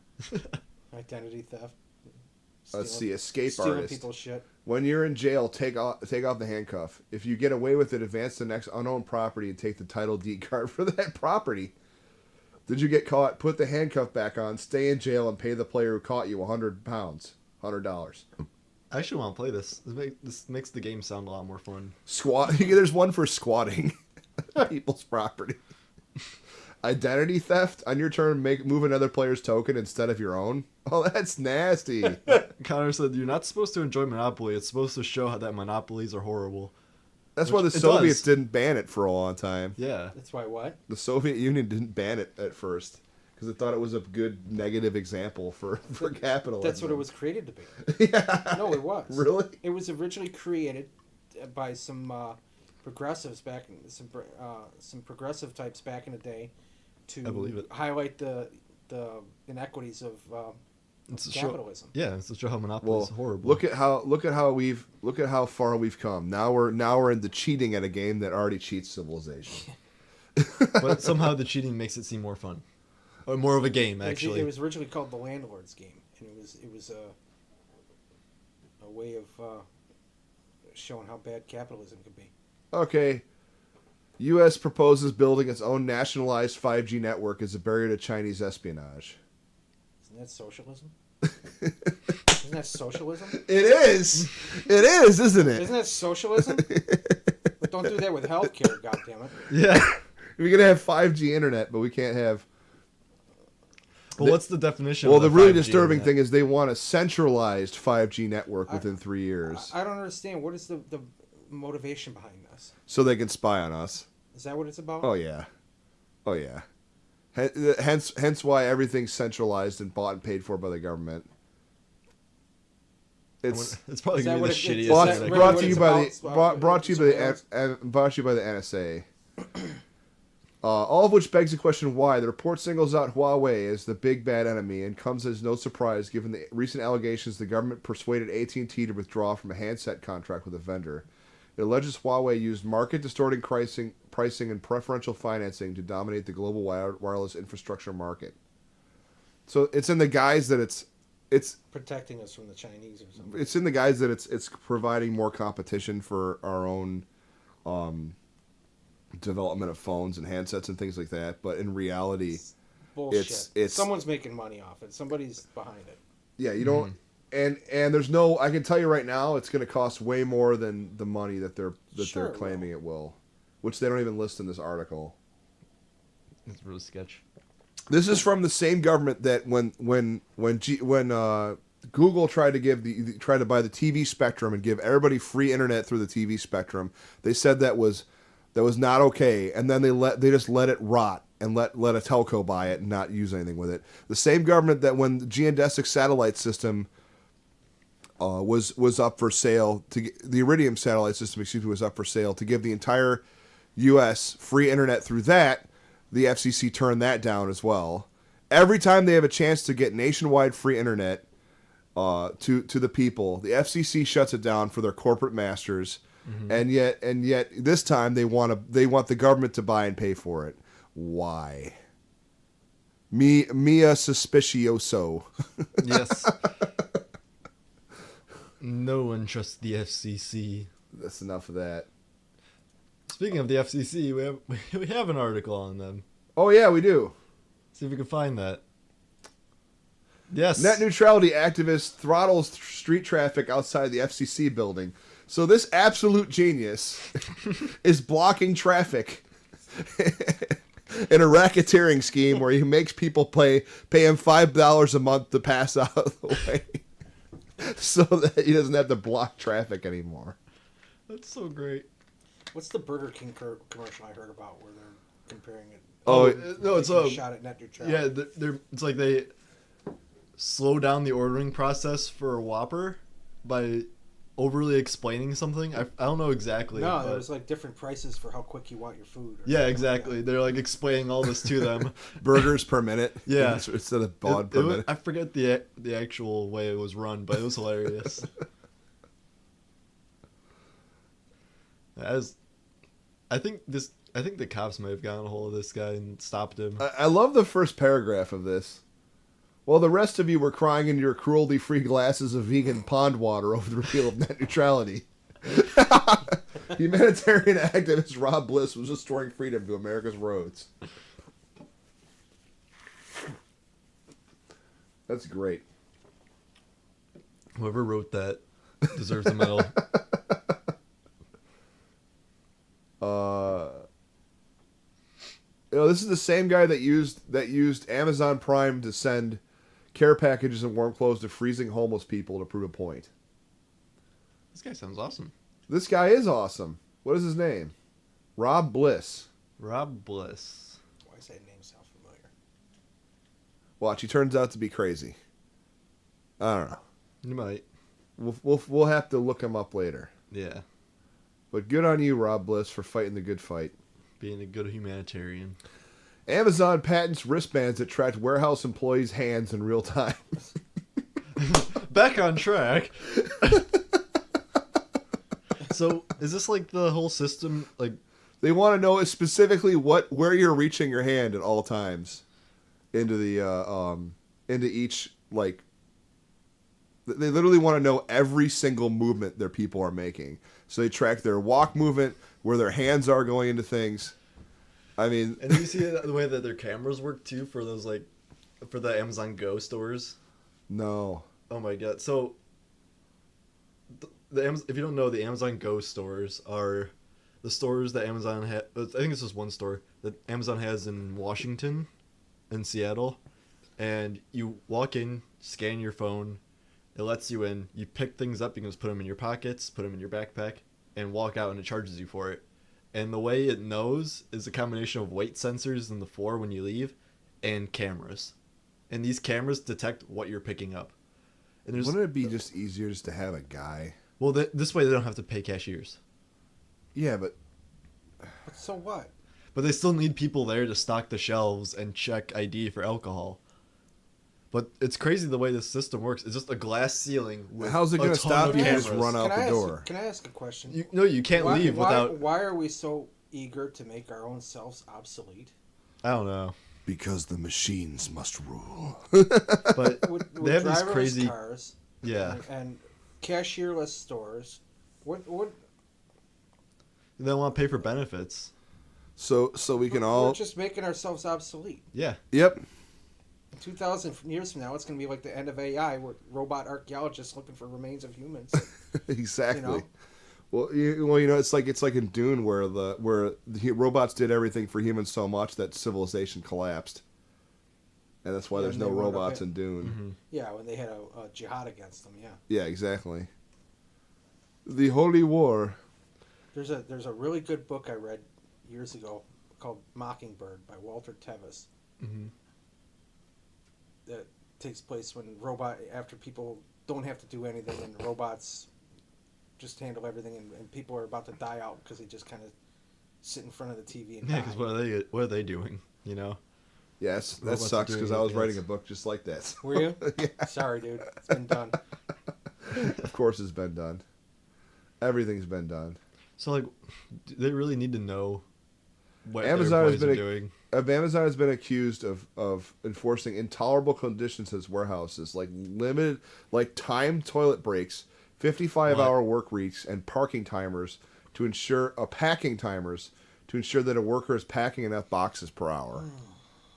D: Identity theft.
A: Let's see, escape
D: stealing
A: artist.
D: people's shit.
A: When you're in jail, take off the handcuff. If you get away with it, advance to the next unknown property and take the title deed card for that property. Did you get caught? Put the handcuff back on, stay in jail, and pay the player who caught you £100. $100.
B: I actually want to play this. This makes the game sound a lot more fun.
A: Squat. There's one for squatting people's property. Identity theft. On your turn, move another player's token instead of your own. Oh, that's nasty.
B: Connor said, "You're not supposed to enjoy Monopoly. It's supposed to show how that monopolies are horrible."
A: That's why the
B: Which it
A: Soviets
B: does.
A: didn't ban it for a long time.
B: Yeah.
D: That's why what?
A: The Soviet Union didn't ban it at first because it thought it was a good negative example for capitalism.
D: That's what it was created to be.
A: Yeah.
D: No, it was.
A: Really?
D: It was originally created by some progressives back in some progressive types back in the day
B: I believe
D: to
B: it.
D: highlight the inequities of
B: It's to show,
D: capitalism.
B: yeah, it's to show how monopoly
A: Well,
B: is horrible.
A: look at how far we've come. Now we're into cheating at a game that already cheats civilization.
B: But somehow the cheating makes it seem more fun, or more of a game actually.
D: It was originally called the Landlord's Game, and it was a way of showing how bad capitalism could be.
A: Okay. U.S. proposes building its own nationalized 5G network as a barrier to Chinese espionage.
D: Isn't that socialism? Isn't that socialism?
A: It is. It is, isn't it?
D: Isn't that socialism? But don't do that with healthcare, goddammit.
B: Yeah.
A: We're gonna have 5G internet, but we can't have.
B: Well, what's the definition?
A: Well,
B: of
A: the
B: the
A: really
B: 5G
A: disturbing
B: internet?
A: thing is they want a centralized 5G network within 3 years,
D: I don't understand. What is the motivation behind this?
A: so they can spy on us.
D: Is that what it's about?
A: Oh yeah, oh yeah. Hence why everything's centralized and bought and paid for by the government. It's
B: It's probably
D: Is
B: gonna
D: that
B: be the
D: what it-
B: shittiest.
D: is
A: brought,
D: that
B: thing.
D: really
A: brought
D: what
A: to you
D: it's
A: by
D: about?
A: the brought to you by the NSA. All of which begs the question why. The report singles out Huawei as the big bad enemy and comes as no surprise given the recent allegations the government persuaded AT&T to withdraw from a handset contract with a vendor. It alleges Huawei used market-distorting pricing and preferential financing to dominate the global wireless infrastructure market. So it's in the guise that it's
D: Protecting us from the Chinese or something.
A: it's in the guise that it's providing more competition for our own development of phones and handsets and things like that. But in reality,
D: Bullshit.
A: it's-
D: Someone's making money off it. Somebody's behind it.
A: yeah, you don't. And there's no. I can tell you right now, it's going to cost way more than the money that they're
D: Sure it
A: claiming it will, which they don't even list in this article.
B: It's really sketch.
A: This is from the same government that when Google tried to buy the TV spectrum and give everybody free internet through the TV spectrum, they said that was not okay, and then they just let it rot and let a telco buy it and not use anything with it. The same government that when the geodesic satellite system was up for sale, the Iridium satellite system, was up for sale to give the entire U.S. free internet through that. The FCC turned that down as well. Every time they have a chance to get nationwide free internet to the people, the FCC shuts it down for their corporate masters, and yet this time they want the government to buy and pay for it. Why? Mia suspicioso.
B: Yes. No one trusts the FCC.
A: That's enough of that.
B: Speaking of the FCC, we have an article on them.
A: Oh yeah, we do.
B: See if we can find that. Yes.
A: Net neutrality activist throttles street traffic outside the FCC building. So this absolute genius is blocking traffic in a racketeering scheme where he makes people pay him $5 a month to pass out of the way, so that he doesn't have to block traffic anymore.
B: That's so great.
D: What's the Burger King commercial I heard about where they're comparing it?
A: Oh,
B: no, it's
D: taking
B: a
D: a shot at net neutrality.
B: yeah. They're it's like they slow down the ordering process for a Whopper by overly explaining something. I don't know exactly.
D: No,
B: but-
D: there was like different prices for how quick you want your food. or
B: Yeah,
D: something like
B: exactly.
D: that.
B: They're like explaining all this to them.
A: burgers per minute.
B: Yeah.
A: instead of baud per
B: It was-
A: minute.
B: I forget the actual way it was run, but it was hilarious. I think the cops might have gotten a hold of this guy and stopped him.
A: I love the first paragraph of this. While the rest of you were crying into your cruelty-free glasses of vegan pond water over the repeal of net neutrality, humanitarian activist Rob Bliss was restoring freedom to America's roads. That's great.
B: Whoever wrote that deserves a medal.
A: This is the same guy that used Amazon Prime to send care packages and warm clothes to freezing homeless people to prove a point.
B: This guy sounds awesome.
A: This guy is awesome. What is his name? Rob Bliss.
B: Rob Bliss.
D: Why does that name sound familiar?
A: Watch, he turns out to be crazy. I don't know.
B: You might.
A: We'll have to look him up later.
B: Yeah.
A: But good on you, Rob Bliss, for fighting the good fight.
B: Being a good humanitarian.
A: Amazon patents wristbands that track warehouse employees' hands in real time.
B: Back on track. So, is this like the whole system? Like,
A: They want to know specifically where you're reaching your hand at all times into each, like, they literally want to know every single movement their people are making. So they track their walk movement, where their hands are going into things. I mean,
B: and you see the way that their cameras work too for those, like, for the Amazon Go stores.
A: no.
B: Oh my god! So, if you don't know, the Amazon Go stores are the stores that Amazon has. I think this is one store that Amazon has in Washington, in Seattle, and you walk in, scan your phone, it lets you in. You pick things up, you can just put them in your pockets, put them in your backpack, and walk out, and it charges you for it. And the way it knows is a combination of weight sensors in the floor when you leave, and cameras. And these cameras detect what you're picking up. And there's
A: Wouldn't it be just easier just to have a guy?
B: well, this way they don't have to pay cashiers,
A: Yeah, but
D: But so what?
B: but they still need people there to stock the shelves and check ID for alcohol. But it's crazy the way this system works. It's just a glass ceiling with
A: how's it
B: going
A: going
B: to
A: to stop you and just
B: cameras.
A: run out the door?
D: Can I ask a question?
B: You can't leave without.
D: Why are we so eager to make our own selves obsolete?
B: I don't know,
A: Because the machines must rule.
B: but
D: With
B: they have these
D: driverless
B: crazy.
D: cars
B: Yeah,
D: and cashierless stores. What
B: they don't want to pay for benefits.
A: So we can all.
D: we're just making ourselves obsolete.
B: Yeah,
A: Yep.
D: 2,000 years from now, it's going to be like the end of AI, where robot archaeologists looking for remains of humans.
A: Exactly.
D: You know?
A: Well, it's like in Dune where the robots did everything for humans so much that civilization collapsed, and that's why
D: Yeah,
A: there's
D: and
A: no
D: they wound up
A: robots
D: in-
A: in Dune.
B: Mm-hmm.
D: Yeah, when they had a jihad against them. Yeah,
A: Yeah, exactly. The Holy War.
D: there's a really good book I read years ago called Mockingbird by Walter Tevis.
B: Mhm.
D: That takes place when after people don't have to do anything and robots just handle everything, and people are about to die out because they just kind of sit in front of the TV and
B: yeah.
D: die.
B: Because what are they doing? You know.
A: Yes, that
B: Robots are
A: sucks because
B: doing
A: I was
B: it,
A: writing a
B: yes.
A: book just like that.
D: Were you?
A: Yeah.
D: Sorry, dude. It's been done.
A: Of course, it's been done. Everything's been done.
B: So like, do they really need to know what
A: Amazon
B: their
A: has
B: employees
A: been
B: are doing?
A: Amazon has been accused of enforcing intolerable conditions at its warehouses, like limited, like timed toilet breaks, 55-hour work weeks, and packing timers to ensure that a worker is packing enough boxes per hour.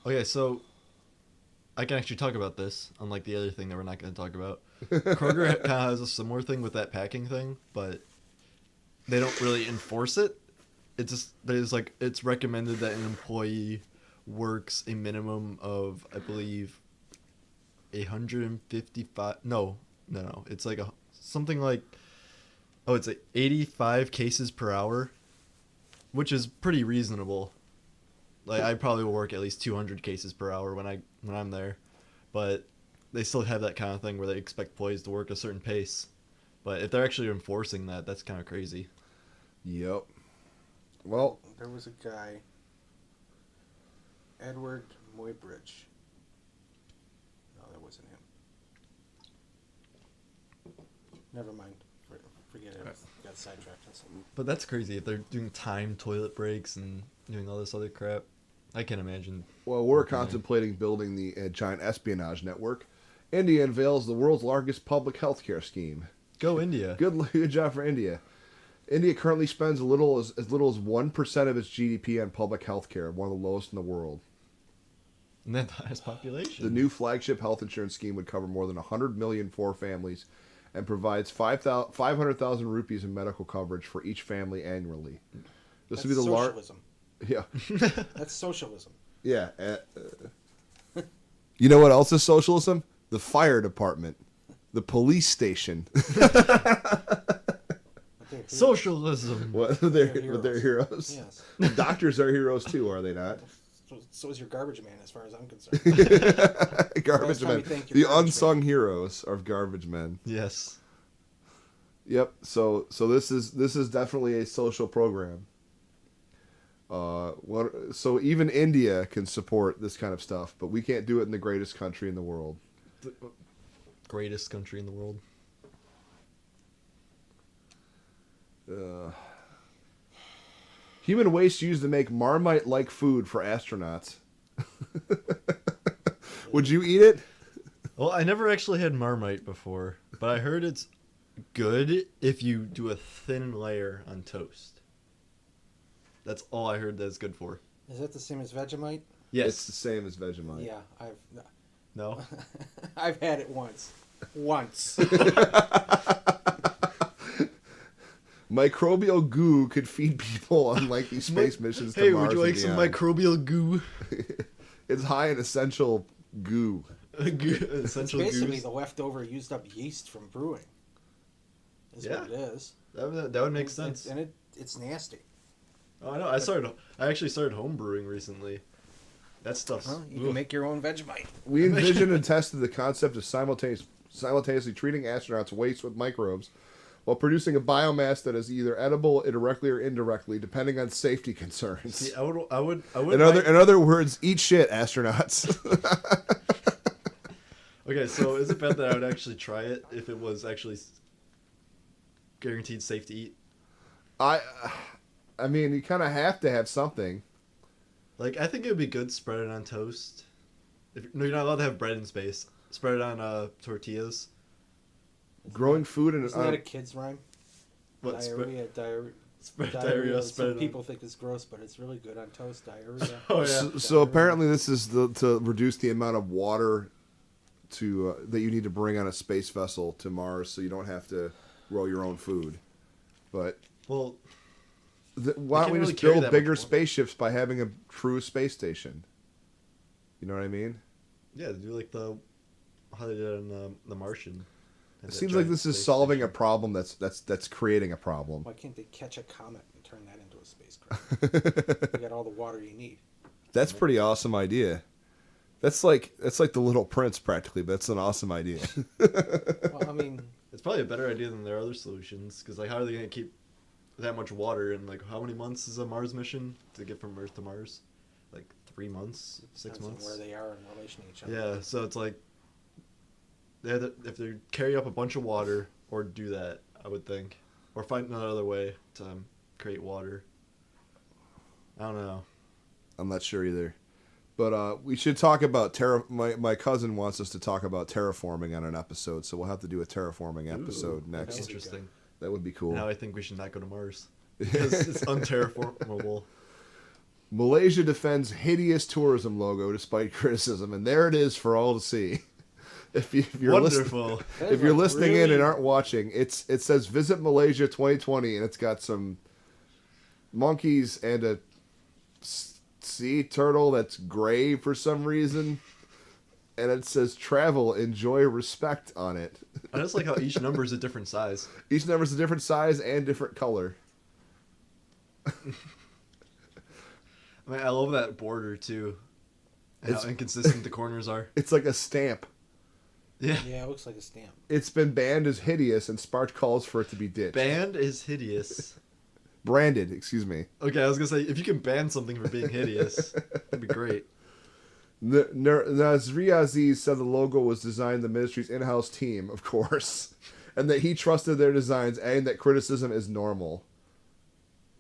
B: Okay, so I can actually talk about this, unlike the other thing that we're not going to talk about. Kroger kind of has a similar thing with that packing thing, but they don't really enforce it. It's just there's like it's recommended that an employee works a minimum of, I believe, 155. No. It's like something like it's like 85 cases per hour, which is pretty reasonable. Like I probably will work at least 200 cases per hour when I'm there, but they still have that kind of thing where they expect employees to work a certain pace. But if they're actually enforcing that, that's kind of crazy.
A: Yep. Well,
D: There was a guy, Edward Muybridge. No, that wasn't him. Never mind. Forget it. Got sidetracked on something.
B: But that's crazy if they're doing timed toilet breaks and doing all this other crap. I can't imagine.
A: we're
B: Okay.
A: contemplating building the giant espionage network. India unveils the world's largest public healthcare scheme.
B: Go India.
A: Good job for India. India currently spends as little as 1% of its GDP on public health care, one of the lowest in the world.
B: And then the highest population.
A: The new flagship health insurance scheme would cover more than 100 million for families and provides 500,000 rupees in medical coverage for each family annually. This would be the largest.
D: socialism.
A: Yeah,
D: That's socialism.
A: yeah. You know what else is socialism? The fire department, the police station.
D: But they're heroes.
B: Socialism.
A: What they're
D: They're
A: heroes.
D: Yes.
A: Doctors are heroes too, are they not?
D: So is your garbage man, as far as I'm concerned.
A: Garbage
D: time
A: men,
D: you thank your
A: the
D: garbage
A: unsung heroes of garbage men.
B: Yes.
A: Yep. So this is definitely a social program. So even India can support this kind of stuff, but we can't do it in the greatest country in the world.
B: The greatest country in the world.
A: Human waste used to make Marmite-like food for astronauts. Would you eat it?
B: Well, I never actually had Marmite before, but I heard it's good if you do a thin layer on toast. That's all I heard that it's good for.
D: Is that the same as Vegemite?
A: It's the same as Vegemite.
D: Yeah,
B: No?
D: I've had it once. Once.
A: Microbial goo could feed people on lengthy space missions to
B: Hey,
A: Mars
B: would you
A: and
B: like some
A: beyond.
B: microbial goo?
A: It's high in essential goo.
B: Essential
D: It's basically
B: goos?
D: the leftover used up yeast from brewing. Is
B: Yeah.
D: what it is.
B: That would make sense.
D: And it's nasty.
B: Oh, I know. I actually started home brewing recently. That stuff's...
D: Huh? You can make your own Vegemite.
A: We envisioned and tested the concept of simultaneously treating astronauts' waste with microbes while producing a biomass that is either edible directly or indirectly, depending on safety concerns.
B: See, I would.
A: In other words, eat shit, astronauts.
B: Okay, so is it bad that I would actually try it if it was actually guaranteed safe to eat?
A: I mean, you kind of have to have something.
B: Like, I think it would be good spread it on toast. No, you're not allowed to have bread in space. Spread it on tortillas.
A: Growing food and
D: Isn't that a kid's rhyme?
B: What,
D: Diarrhea.
B: spread diarrhea, spread
D: Some
B: it
D: people think it's gross, but it's really good on toast. Diarrhea.
B: Oh, yeah.
A: So apparently, this is to reduce the amount of water that you need to bring on a space vessel to Mars, so you don't have to grow your own food. But
B: Well,
A: why don't
B: can't
A: we
B: really
A: just
B: carry
A: build
B: that
A: bigger
B: much water.
A: spaceships by having a true space station? You know what I mean?
B: yeah, do like how they did in The Martian.
A: It seems like this is solving a problem that's creating a problem.
D: Why can't they catch a comet and turn that into a spacecraft? You got all the water you need.
A: That's a pretty awesome idea. That's like the Little Prince practically, but that's an awesome idea.
D: Well, I mean,
B: It's probably a better idea than their other solutions, because like, how are they going to keep that much water? And like, how many months is a Mars mission to get from Earth to Mars? Like 3 months, 6
D: depends on
B: months.
D: where they are in relation to each other.
B: Yeah, so it's like if they carry up a bunch of water, or do that, I would think, or find another way to create water. I don't know.
A: I'm not sure either. But we should talk about my cousin wants us to talk about terraforming on an episode, so we'll have to do a terraforming episode
B: Ooh,
A: next.
D: That's
B: Interesting.
A: That would be cool.
B: Now I think we should not go to Mars because it's unterraformable.
A: Malaysia defends hideous tourism logo despite criticism, and there it is for all to see. If you're
B: Wonderful.
A: if you're listening in and aren't watching, it says Visit Malaysia 2020, and it's got some monkeys and a sea turtle that's gray for some reason, and it says travel, enjoy, respect on it.
B: I just like how each number is a different size.
A: Each number is a different size and different color.
B: I mean, I love that border too. And
A: It's-
B: how inconsistent the corners are.
A: It's like a stamp.
B: Yeah.
D: Yeah, it looks like a stamp.
A: It's been banned as hideous, and Spark calls for it to be ditched.
B: Banned is hideous.
A: Branded, excuse me.
B: Okay, I was gonna say if you can ban something for being hideous, that'd be great.
A: Nazri Aziz said the logo was designed the ministry's in-house team, of course, and that he trusted their designs, adding that criticism is normal.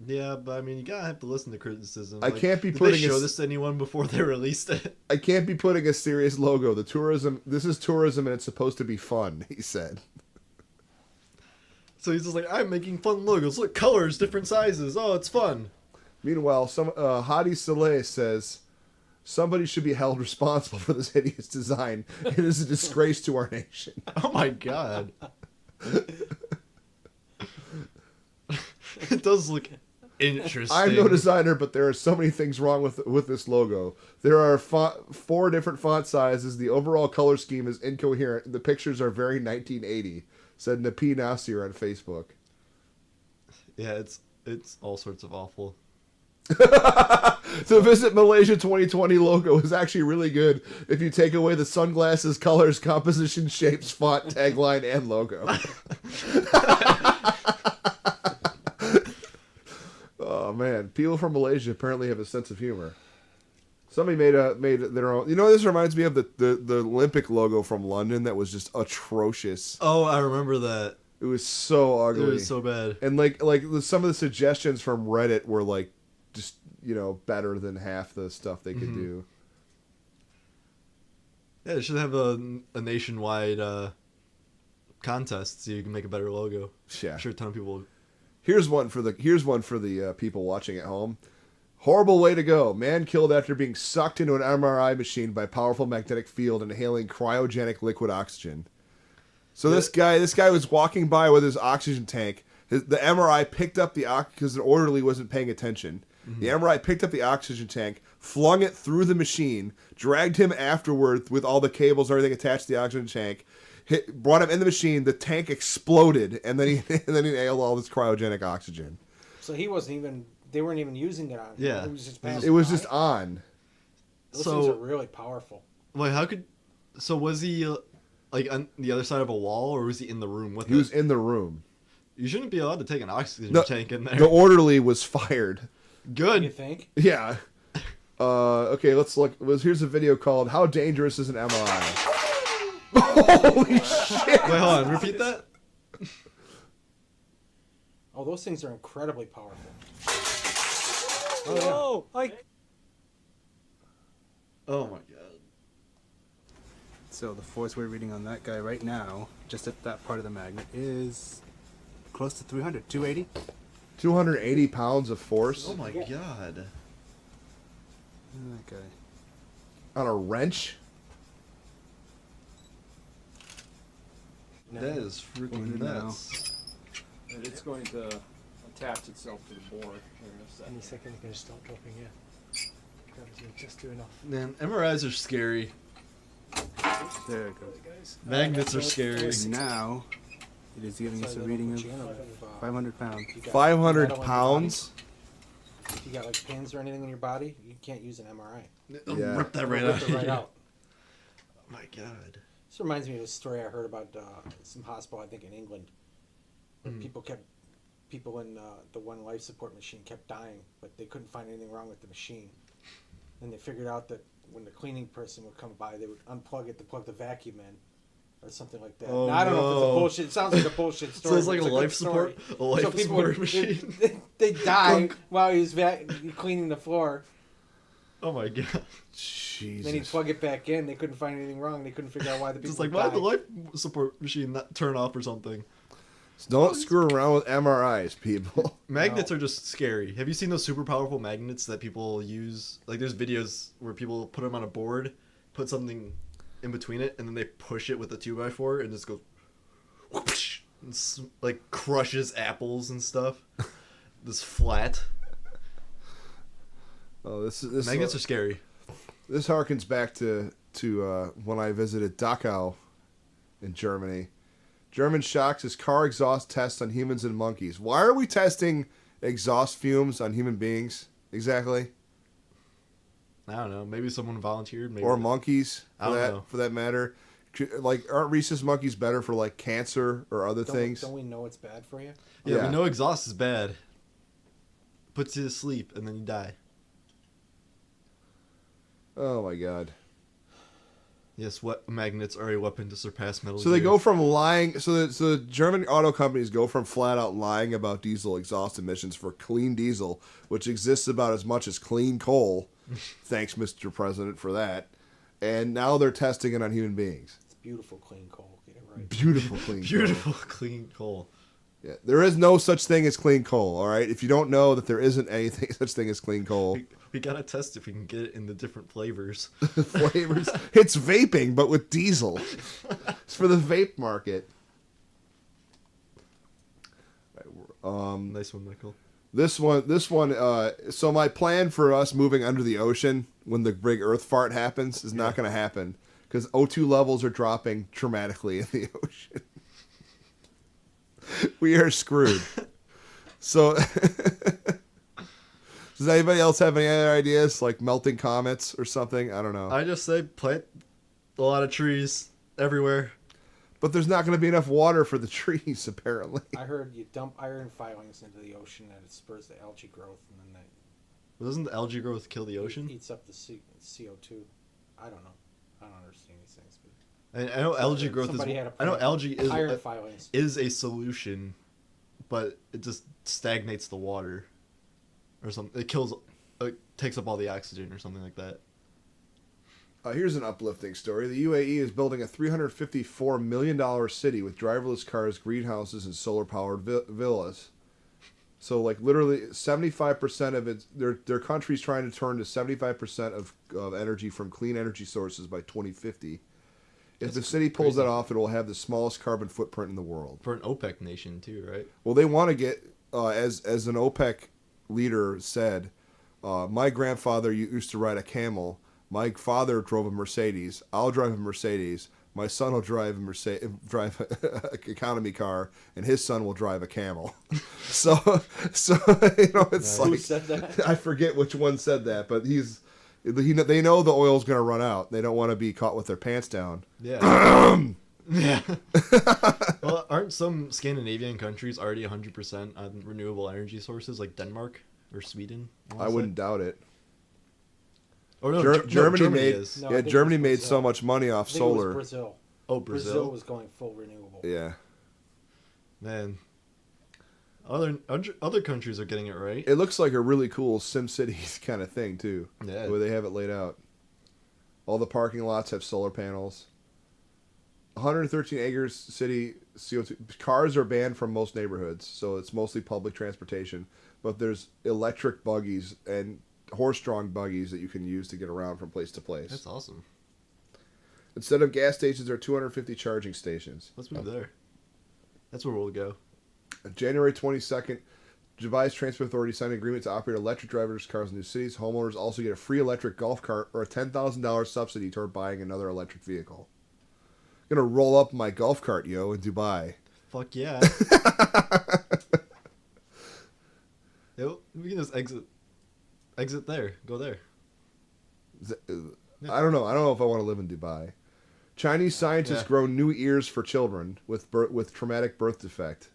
B: Yeah, but I mean, you gotta have to listen to criticism.
A: I can't be
B: did
A: putting
B: they show
A: a-
B: this to anyone before they released it?
A: I can't be putting a serious logo. This is tourism, and it's supposed to be fun, he said.
B: So he's just like, I'm making fun logos. Look, colors, different sizes. Oh, it's fun.
A: Meanwhile, Hadi Saleh says, somebody should be held responsible for this hideous design. It is a disgrace to our nation.
B: Oh my god. It does look interesting.
A: I'm no designer, but there are so many things wrong with this logo. There are 4 different font sizes. The overall color scheme is incoherent. The pictures are very 1980, said Napi Nasir on Facebook.
B: Yeah, it's all sorts of awful.
A: The Visit Malaysia 2020 logo is actually really good if you take away the sunglasses, colors, composition, shapes, font, tagline, and logo. Oh man, people from Malaysia apparently have a sense of humor. Somebody made their own. You know, this reminds me of the Olympic logo from London that was just atrocious.
B: Oh, I remember that.
A: It was so ugly.
B: It was so bad.
A: And some of the suggestions from Reddit were like just, you know, better than half the stuff they could do.
B: Yeah, they should have a nationwide contest so you can make a better logo.
A: Yeah.
B: I'm sure a ton of people.
A: Here's one for the people watching at home. Horrible way to go. Man killed after being sucked into an MRI machine by powerful magnetic field inhaling cryogenic liquid oxygen. So this guy was walking by with his oxygen tank. The MRI picked up the oxygen because the orderly wasn't paying attention. The MRI picked up the oxygen tank, flung it through the machine, dragged him afterward with all the cables and everything attached to the oxygen tank, brought him in the machine. The tank exploded, and then he inhaled all this cryogenic oxygen.
D: So he wasn't even. They weren't even using it on.
B: Yeah.
D: It was just.
A: It was just on.
D: Those
B: So-
D: things are really powerful.
B: Wait, how could? So was he like on the other side of a wall, or was he in the room with
A: He
B: it?
A: was in the room.
B: You shouldn't be allowed to take an oxygen
A: No,
B: tank in there.
A: The orderly was fired.
D: You
B: Good.
D: think?
A: Yeah. Okay, let's look. Here's a video called "How Dangerous Is an MRI?" Holy shit!
B: Wait, hold on. Repeat that.
D: Oh, those things are incredibly powerful.
C: Oh,
B: Oh my god.
F: So the force we're reading on that guy right now, just at that part of the magnet, is close to 300, 280.
A: 280 pounds of force
B: Oh my god.
F: That guy.
A: on a wrench.
B: That is freaking
F: Now.
B: nuts.
G: And it's going to attach itself to the board here in a second.
H: Any second it's going to start dropping, yeah. Gravity will just do enough.
B: Man, MRIs are scary.
F: There it goes.
B: Magnets are scary.
F: Now, it is giving us a reading of 500 pounds.
A: 500 pounds.
D: If you got like pins or anything in your body, you can't use an MRI.
A: Yeah.
B: Rip that right
D: Rip
B: out.
D: it right out.
B: Oh my god.
D: This reminds me of a story I heard about some hospital, I think in England, where people in the one life support machine kept dying, but they couldn't find anything wrong with the machine. And they figured out that when the cleaning person would come by, they would unplug it to plug the vacuum in, or something like that.
B: Oh,
D: now, I don't know if it's a
B: no.
D: bullshit. It sounds like a bullshit story.
B: So it's like
D: but
B: a
D: good
B: life
D: story.
B: support, a life
D: So people
B: support
D: would-
B: machine.
D: They die while he was cleaning the floor.
B: Oh my god.
A: Jesus.
D: Then he'd plug it back in. They couldn't find anything wrong. They couldn't figure out why the people
B: Just like,
D: would
B: why did the
D: die.
B: life support machine not turn off or something?
A: Don't screw around with MRIs, people.
B: Magnets are just scary. Have you seen those super powerful magnets that people use? Like, there's videos where people put them on a board, put something in between it, and then they push it with a 2x4 and just goes whoosh, and like crushes apples and stuff. This flat.
A: Oh, this
B: Magnets are scary.
A: This harkens back to when I visited Dachau in Germany. German shocks his car exhaust test on humans and monkeys. Why are we testing exhaust fumes on human beings exactly?
B: I don't know. Maybe someone volunteered. Maybe.
A: Or monkeys
B: I don't know.
A: for that matter? Like, aren't rhesus monkeys better for like cancer or other
D: Don't,
A: things?
D: don't we know it's bad for you?
B: Yeah,
A: Yeah.
B: we know exhaust is bad. Puts you to sleep and then you die.
A: Oh my god.
B: Yes, what magnets are a weapon to surpass Metal
A: So they
B: Gear.
A: go from lying. So the German auto companies go from flat out lying about diesel exhaust emissions for clean diesel, which exists about as much as clean coal. Thanks, Mr. President, for that. And now they're testing it on human beings.
D: It's beautiful, clean coal. Get it right.
A: Beautiful clean coal.
B: Beautiful clean coal.
A: Yeah, there is no such thing as clean coal. All right, if you don't know that there isn't anything such thing as clean coal
B: We gotta test if we can get it in the different flavors.
A: flavors, it's vaping but with diesel. It's for the vape market.
B: Nice one, Michael.
A: This one. So my plan for us moving under the ocean when the big Earth fart happens is not going to happen because O2 levels are dropping dramatically in the ocean. We are screwed. So Does anybody else have any other ideas, like melting comets or something? I don't know.
B: I just say plant a lot of trees everywhere.
A: But there's not going to be enough water for the trees, apparently.
D: I heard you dump iron filings into the ocean and it spurs the algae growth, and then that
B: Doesn't the algae growth kill the ocean?
D: eats up the CO2. I don't know. I don't understand these things. But
B: I know algae growth
D: somebody had
B: is.
D: a
B: I know
D: plant
B: algae
D: iron filings.
B: is a solution, but it just stagnates the water, or something. It kills, takes up all the oxygen or something like that.
A: Here's an uplifting story. The UAE is building a $354 million city with driverless cars, greenhouses, and solar-powered villas. So, like, literally 75% of it, their country's trying to turn to 75% of energy from clean energy sources by 2050. If the city pulls that off, it will have the smallest carbon footprint in the world.
B: For an OPEC nation too, right?
A: Well, they want to get, as an OPEC leader said, my grandfather used to ride a camel. My father drove a Mercedes. I'll drive a Mercedes. My son will drive a economy car, and his son will drive a camel. so it's
D: Who
A: like
D: said that?
A: I forget which one said that, but they know the oil's going to run out. They don't want to be caught with their pants down.
B: Yeah. Yeah. Well, aren't some Scandinavian countries already 100% on renewable energy sources, like Denmark or Sweden?
A: I wouldn't doubt it.
B: Oh no,
A: Germany made
B: is.
D: No, I
A: yeah,
D: think it
A: Germany
D: was
A: made
D: Brazil.
A: so much money off
D: I think it was
A: solar.
D: Brazil.
B: Oh,
D: Brazil
B: Brazil.
D: was going full renewable.
A: Yeah.
B: Man. Other countries are getting it right.
A: It looks like a really cool SimCities kind of thing too.
B: Yeah.
A: The way they have it laid out. All the parking lots have solar panels. 113 acres city CO2. Cars are banned from most neighborhoods, so it's mostly public transportation. But there's electric buggies and horse-drawn buggies that you can use to get around from place to place.
B: That's awesome.
A: Instead of gas stations, there are 250 charging stations.
B: Let's move there. That's where we'll go.
A: January 22nd, Dubai's Transport Authority signed an agreement to operate electric driverless cars in new cities. Homeowners also get a free electric golf cart or a $10,000 subsidy toward buying another electric vehicle. Gonna roll up my golf cart, yo, in Dubai.
B: Fuck yeah. Yo, we can just exit there. Go there.
A: I don't know. I don't know if I want to live in Dubai. Chinese scientists
B: Yeah.
A: grow new ears for children with traumatic birth defect.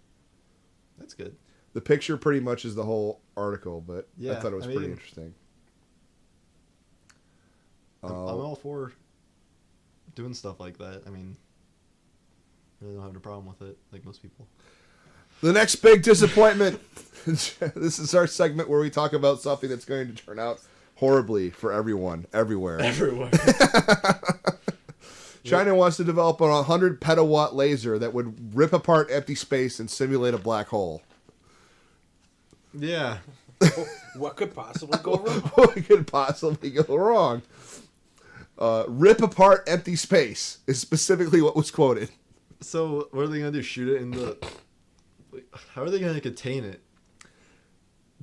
B: That's good.
A: The picture pretty much is the whole article, but I
B: Yeah,
A: thought it was
B: I
A: pretty
B: mean-
A: interesting.
B: I'm all for doing stuff like that. I mean, I really don't have a problem with it, like most people.
A: The next big disappointment. This is our segment where we talk about something that's going to turn out horribly for everyone, everywhere.
B: Everywhere.
A: China wants to develop a 100 petawatt laser that would rip apart empty space and simulate a black hole.
B: Yeah.
D: What could possibly go wrong?
A: What could possibly go wrong? Rip apart empty space is specifically what was quoted.
B: So what are they gonna do? Shoot it in the? How are they gonna contain it?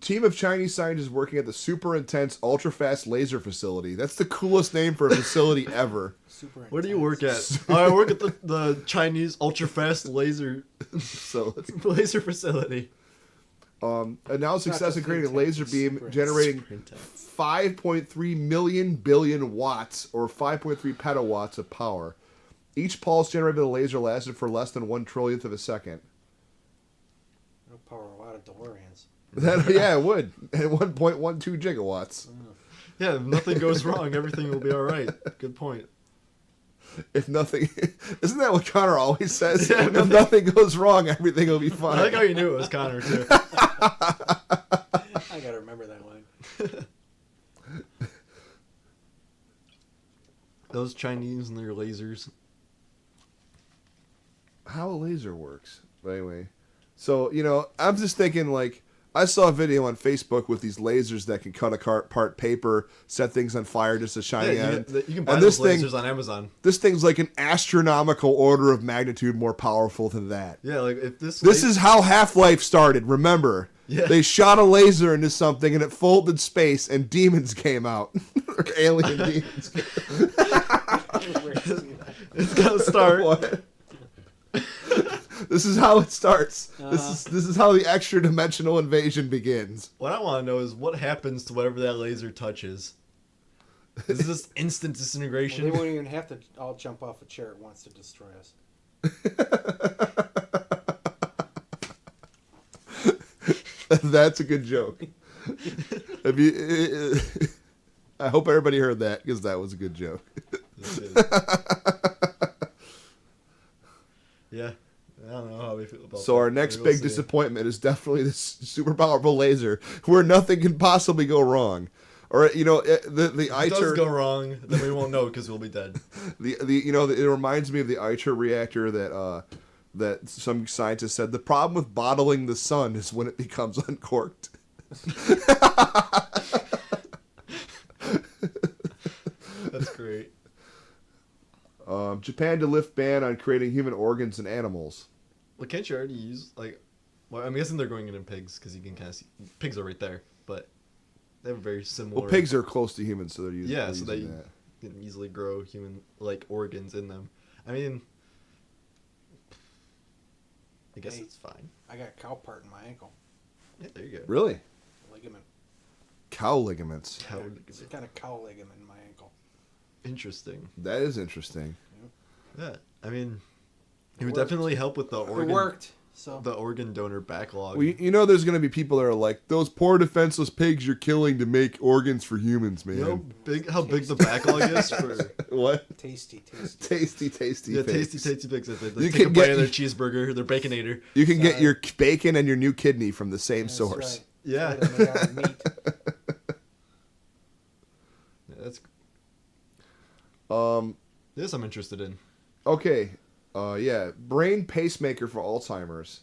A: Team of Chinese scientists working at the super intense ultra fast laser facility. That's the coolest name for a facility ever.
D: Super
B: Where do you
D: intense.
B: work at? Oh, I work at the Chinese ultra fast laser
A: So
B: laser facility.
A: announced
D: Not
A: success in
D: just
A: creating a
D: intense,
A: laser
D: it's
A: beam
D: super
A: generating
B: intense.
A: 5.3 million billion watts or 5.3 petawatts of power. Each pulse generated by the laser lasted for less than 1/trillionth of a second.
D: It'll power a lot of DeLoreans.
A: Yeah, it would. At 1.12 gigawatts.
B: Yeah, if nothing goes wrong, everything will be all right. Good point.
A: If nothing, isn't that what Connor always says?
B: Yeah,
A: if nothing goes wrong, everything will be fine.
B: I like how you knew it was Connor too.
D: I gotta remember that line.
B: Those Chinese and their lasers.
A: How a laser works. But anyway, so I'm just thinking like I saw a video on Facebook with these lasers that can cut apart paper, set things on fire just to shine
B: Yeah,
A: at it.
B: you can buy
A: And
B: those
A: this
B: lasers on Amazon.
A: This thing's like an astronomical order of magnitude more powerful than that.
B: Yeah, like if this.
A: This is how Half-Life started. Remember,
B: Yeah.
A: they shot a laser into something and it folded space, and demons came out, or alien demons.
B: It's gonna start.
A: What? This is how it starts.
D: Uh-huh.
A: This is how the extra dimensional invasion begins.
B: What I want to know is what happens to whatever that laser touches. Is this instant
D: Well,
B: disintegration?
D: they won't even have to all jump off a chair at once to destroy us.
A: That's a good joke. If you, I hope everybody heard that because that was a good joke.
B: Yeah, I don't know how we feel about
A: So
B: that.
A: our next
B: We'll
A: big
B: see.
A: disappointment is definitely this super powerful laser where nothing can possibly go wrong. Or the
B: If it does
A: ITER
B: go wrong, then we won't know because we'll be dead.
A: it reminds me of the ITER reactor that some scientist said the problem with bottling the sun is when it becomes uncorked.
B: That's great.
A: Japan to lift ban on creating human organs in animals.
B: Well, can't you already use Well, I'm guessing they're going in pigs because you can kind of see pigs are right there, but they have a very similar.
A: Well, pigs are close to humans, so they're using,
B: Yeah, so they
A: that.
B: can easily grow human-like organs in them. I mean, I guess
D: Hey.
B: it's fine.
D: I got a cow part in my ankle.
B: Yeah, there you go.
A: Really?
D: Ligament.
A: Cow ligaments.
B: How
D: It's a kind of cow ligament in my ankle.
B: interesting.
A: That is interesting.
B: Yeah, I mean, it would
D: worked.
B: definitely help with the organ.
D: It worked. So
B: The organ donor backlog.
A: Well, there's going to be people that are like, those poor defenseless pigs you're killing to make organs for humans, man.
B: You know how big the backlog is for
A: What?
D: tasty.
A: Tasty
B: yeah,
A: pigs.
B: tasty pigs. They
A: You
B: take a
A: can
B: bite
A: get-
B: of their cheeseburger, their baconator.
A: You can get
D: Sorry.
A: your bacon and your new kidney from the same
D: That's
A: source.
D: right.
B: Yeah.
D: That's why they're made out of meat.
B: Yeah, that's
A: Um,
B: this I'm interested in.
A: okay. Yeah. Brain pacemaker for Alzheimer's.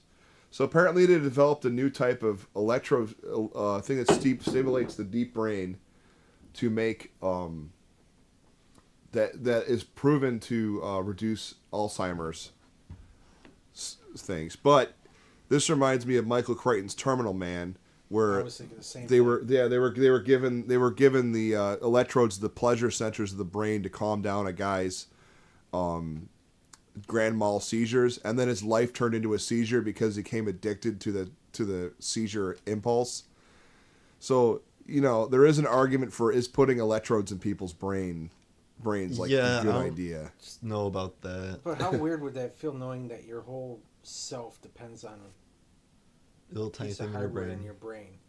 A: So apparently they developed a new type of electro thing that stimulates the deep brain to make that is proven to reduce Alzheimer's things. But this reminds me of Michael Crichton's Terminal Man, where
D: I was thinking the same
A: they
D: thing.
A: were given the electrodes to the pleasure centers of the brain to calm down a guy's grand mal seizures, and then his life turned into a seizure because he became addicted to the seizure impulse. So there is an argument for is putting electrodes in people's brains like
B: Yeah,
A: a good
B: I don't-
A: idea.
B: Just know about that.
D: But how weird would that feel knowing that your whole self depends on a
B: Little tiny
D: piece
B: thing
D: of
B: in your
D: hardware
B: brain.
D: in your brain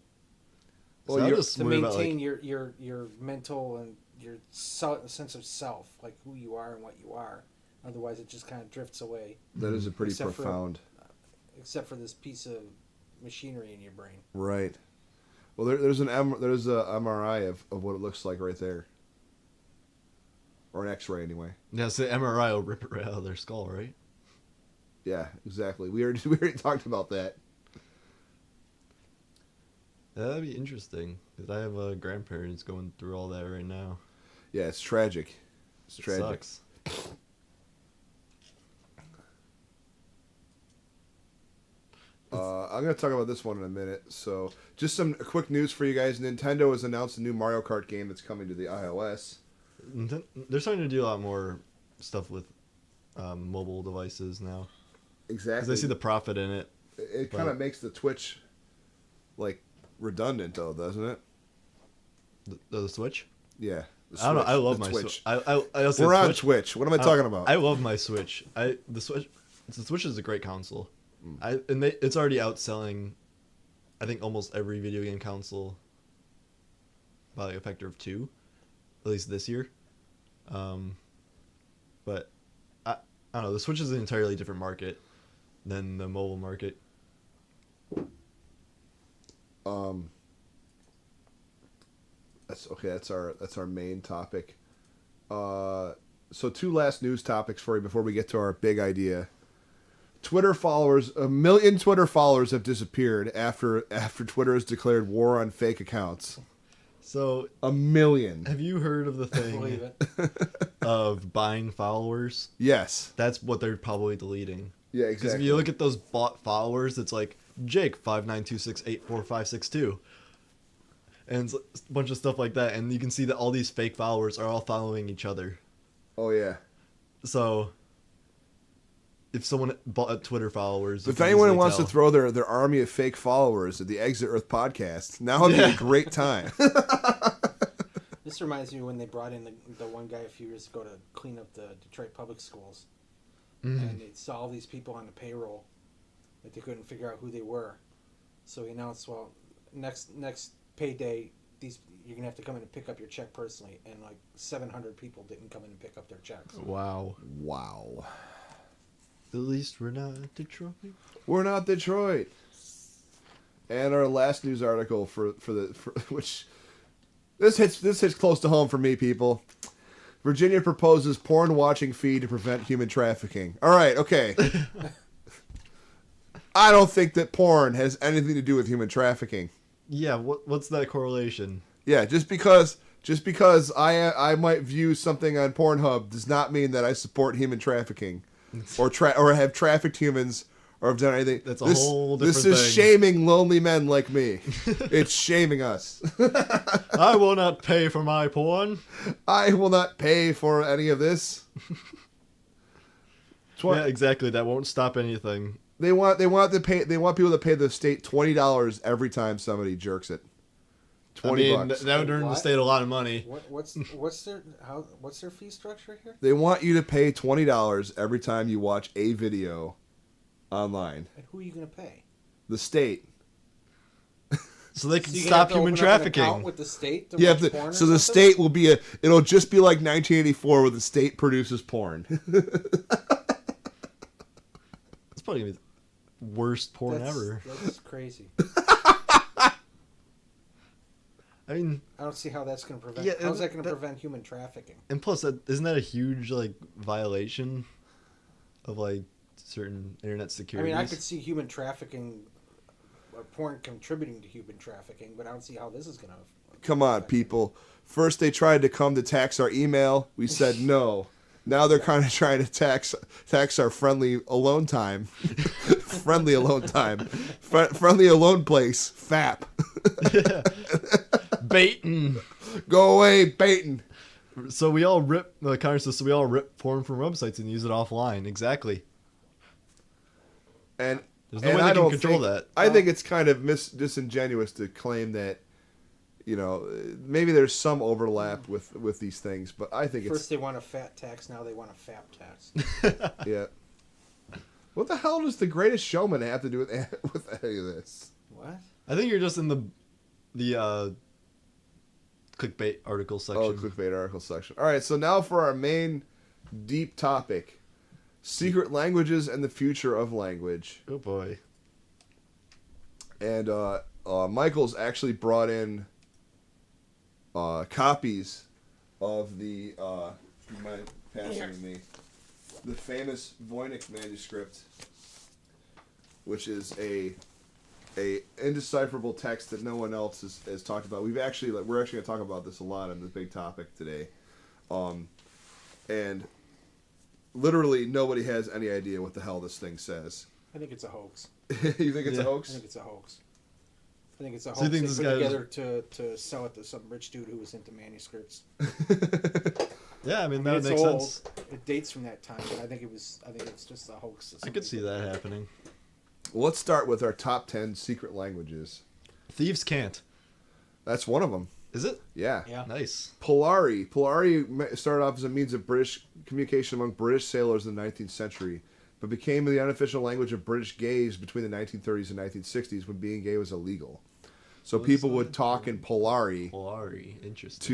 A: Well,
B: So I'm
A: you're-
B: just
D: to
B: worried about,
D: maintain your mental and your sense of self, like who you are and what you are. Otherwise, it just kind of drifts away,
A: That is a pretty
D: Except for-
A: profound.
D: except for this piece of machinery in your brain.
A: Right. Well, there's a MRI of what it looks like right there, or an X-ray anyway.
B: Yeah, so MRI will rip it right out of their skull, right?
A: Yeah, exactly. We already talked about that.
B: That'd be interesting because I have grandparents going through all that right now.
A: Yeah, it's tragic. It's
B: It
A: tragic.
B: sucks.
A: I'm going to talk about this one in a minute. So, just some quick news for you guys. Nintendo has announced a new Mario Kart game that's coming to the iOS.
B: They're starting to do a lot more stuff with mobile devices now because
A: Exactly.
B: they see the profit in it.
A: It kind of makes the Twitch like redundant, though, doesn't it?
B: The Switch.
A: Yeah. the
B: I don't know.
A: Switch,
B: I love
A: the
B: my
A: Twitch.
B: Switch. I also
A: We're on
B: Switch.
A: Twitch. What am I talking about?
B: I love my Switch. The Switch is a great console. It's already outselling, I think, almost every video game console by like a factor of 2, at least this year. But I don't know. The Switch is an entirely different market than the mobile market.
A: That's okay. That's our main topic. So 2 last news topics for you before we get to our big idea. Twitter followers, 1 million Twitter followers have disappeared after Twitter has declared war on fake accounts.
B: So
A: 1 million.
B: have you heard of the
D: Believe
B: thing
D: it.
B: of buying followers?
A: Yes.
B: That's what they're probably deleting.
A: Yeah,
B: Because
A: exactly.
B: if you look at those bot followers, it's like Jake 5926845562, and it's a bunch of stuff like that, and you can see that all these fake followers are all following each other.
A: Oh yeah.
B: So if someone bought Twitter followers.
A: If
B: you can
A: anyone
B: easily
A: wants
B: tell.
A: to throw their army of fake followers at the Exit Earth podcast, now would be a great time.
D: This reminds me when they brought in the one guy a few years ago to clean up the Detroit public schools, and they saw all these people on the payroll, but they couldn't figure out who they were. So he announced, well, next payday, you're gonna have to come in and pick up your check personally, and like 700 people didn't come in and pick up their checks.
B: Wow.
A: Wow.
B: At least we're not Detroit.
A: We're not Detroit. And our last news article for which this hits close to home for me, people. Virginia proposes porn watching fee to prevent human trafficking. All right, okay. I don't think that porn has anything to do with human trafficking.
B: Yeah, what's that correlation?
A: Yeah, just because I might view something on Pornhub does not mean that I support human trafficking or have trafficked humans or have done anything.
B: That's a whole different
A: This is
B: thing.
A: shaming lonely men like me. It's shaming us.
B: I will not pay for my porn.
A: I will not pay for any of this.
B: Yeah, exactly. That won't stop anything.
A: They want people to pay the state $20 every time somebody jerks it. $20.
B: That would earn the
D: What?
B: state a lot of money.
D: What's their fee structure here?
A: They want you to pay $20 every time you watch a video online.
D: And who are you gonna pay?
A: The state.
B: So they can
D: So you
B: stop
D: have to
B: human
D: open up an account
B: trafficking.
D: with the state to
A: You
D: watch
A: have
D: porn
A: to,
D: or
A: so the
D: something?
A: state will be it'll just be like 1984 where the state produces porn.
B: It's probably gonna be the worst porn ever.
D: That's crazy.
B: I mean,
D: I don't see how that's going to prevent.
B: Yeah,
D: how's that going to
B: that-
D: prevent human trafficking?
B: and plus, isn't that a huge like violation of like certain internet
D: I
B: security?
D: mean, I could see human trafficking, or porn contributing to human trafficking, but I don't see how this is going to.
A: Come on, people. First they tried to come to tax our email. We said no. Now they're kind of trying to tax our friendly alone time. Friendly alone time. Friendly alone place. FAP.
B: baiting.
A: Go away, baiting.
B: So we all rip the Connor says. So we all rip porn from websites and use it offline. Exactly.
A: And
B: There's no
A: and
B: way
A: I
B: they can
A: don't
B: control
A: think-
B: that.
A: I think it's kind of disingenuous to claim that, maybe there's some overlap with these things, but I think
D: First they want a fat tax, now they want a fap tax.
A: it's yeah. What the hell does The Greatest Showman have to do with any of this?
D: What?
B: I think you're just in the clickbait article section.
A: Oh, clickbait article section. All right, so now for our main deep topic: secret languages and the future of language.
B: Oh boy.
A: And Michael's actually brought in copies of the you mind passing me the famous Voynich manuscript, which is a indecipherable text that no one else has talked about. We're actually going to talk about this a lot on the big topic today, and literally nobody has any idea what the hell this thing says.
D: I think it's a hoax.
A: You think it's a
B: Yeah.
D: I
A: hoax?
D: think it's a hoax. I think it's a
B: So you
D: hoax
B: think
D: they
B: this
D: put
B: guy
D: together to sell it to some rich dude who was into manuscripts.
B: Yeah, I mean
D: I
B: that
D: mean,
B: would
D: it's
B: make
D: old.
B: sense.
D: It dates from that time, but I think it's just a hoax. that
B: I could
D: somebody
B: see
D: put
B: that
D: together.
B: happening.
A: Well, let's start with our top 10 secret languages.
B: Thieves can't.
A: That's one of them.
B: Is it?
A: Yeah.
D: Yeah.
B: Nice.
A: Polari. Polari started off as a means of British communication among British sailors in the 19th century, but became the unofficial language of British gays between the 1930s and 1960s when being gay was illegal. So
B: What's
A: people
B: that?
A: would talk in Polari
B: Polari. Interesting.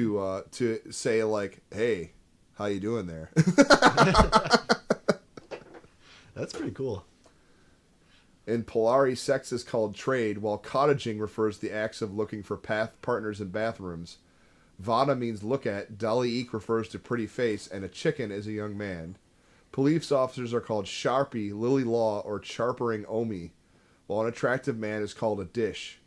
A: to say like, "Hey, how you doing there?"
B: That's pretty cool.
A: In Polari, sex is called trade, while cottaging refers to the acts of looking for partners in bathrooms. Vada means look at, Dali-eek refers to pretty face, and a chicken is a young man. Police officers are called Sharpie, Lily Law, or Charpering Omi, while an attractive man is called a dish.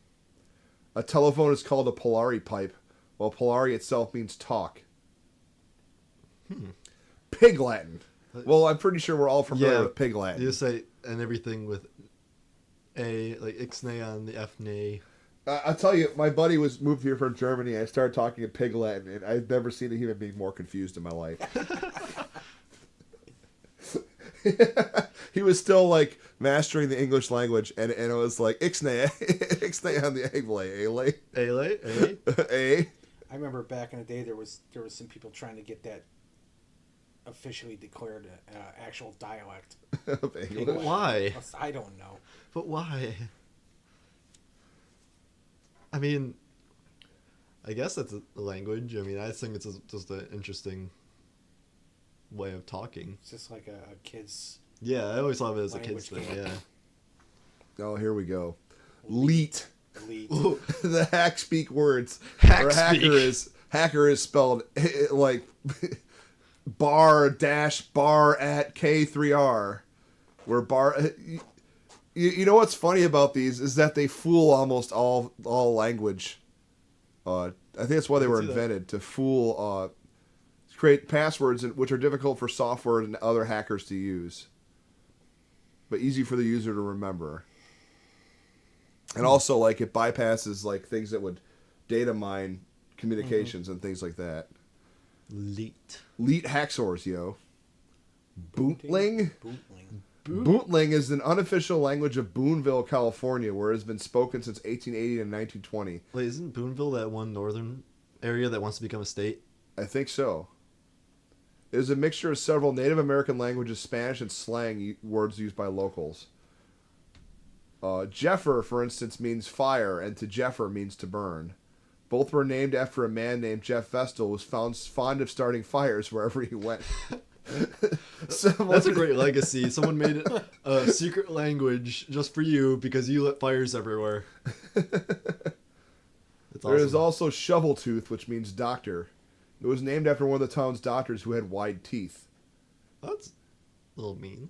A: A telephone is called a Polari pipe, while Polari itself means talk. Pig Latin. Well, I'm pretty sure we're all familiar with Pig Latin.
B: You say and everything with a like ixnay on the fnay.
A: I'll tell you, my buddy moved here from Germany. I started talking in Pig Latin, and I've never seen a human being more confused in my life. he was still like mastering the English language, and it was like ixnay, ixnay on the egg lay, a.
D: I remember back in the day there was some people trying to get that officially declared actual dialect.
A: Of English.
B: Why?
D: I don't know.
B: But why? I mean, I guess that's a language. I mean, I think it's just an interesting way of talking.
D: It's just like a kid's.
B: Yeah, I always thought of it as a
D: Language
B: kid's thing.
D: game.
B: Yeah.
A: Oh, here we go. Leet.
D: elite.
A: The hack speak words.
B: Hack
A: Or
B: speak.
A: hacker is spelled like bar dash bar at K3R, where bar. You know what's funny about these is that they fool almost all language. I think that's why they were
B: see that.
A: invented, to fool, create passwords which are difficult for software and other hackers to use, but easy for the user to remember. And also, like, it bypasses like things that would data mine communications and things like that.
B: Leet.
A: Leet hacksaws, yo. Bootling?
D: Bootling.
A: Bootling is an unofficial language of Boonville, California, where it has been spoken since 1880 and 1920.
B: Wait, isn't Boonville that one northern area that wants to become a state?
A: I think so. It is a mixture of several Native American languages, Spanish, and slang words used by locals. Jeffer, for instance, means fire, and to Jeffer means to burn. Both were named after a man named Jeff Vestal, who was found fond of starting fires wherever he went.
B: That's a great legacy. Someone made a secret language just for you because you lit fires everywhere. It's
A: There is
B: awesome.
A: also Shoveltooth, which means doctor. It was named after one of the town's doctors who had wide teeth.
B: That's a little mean.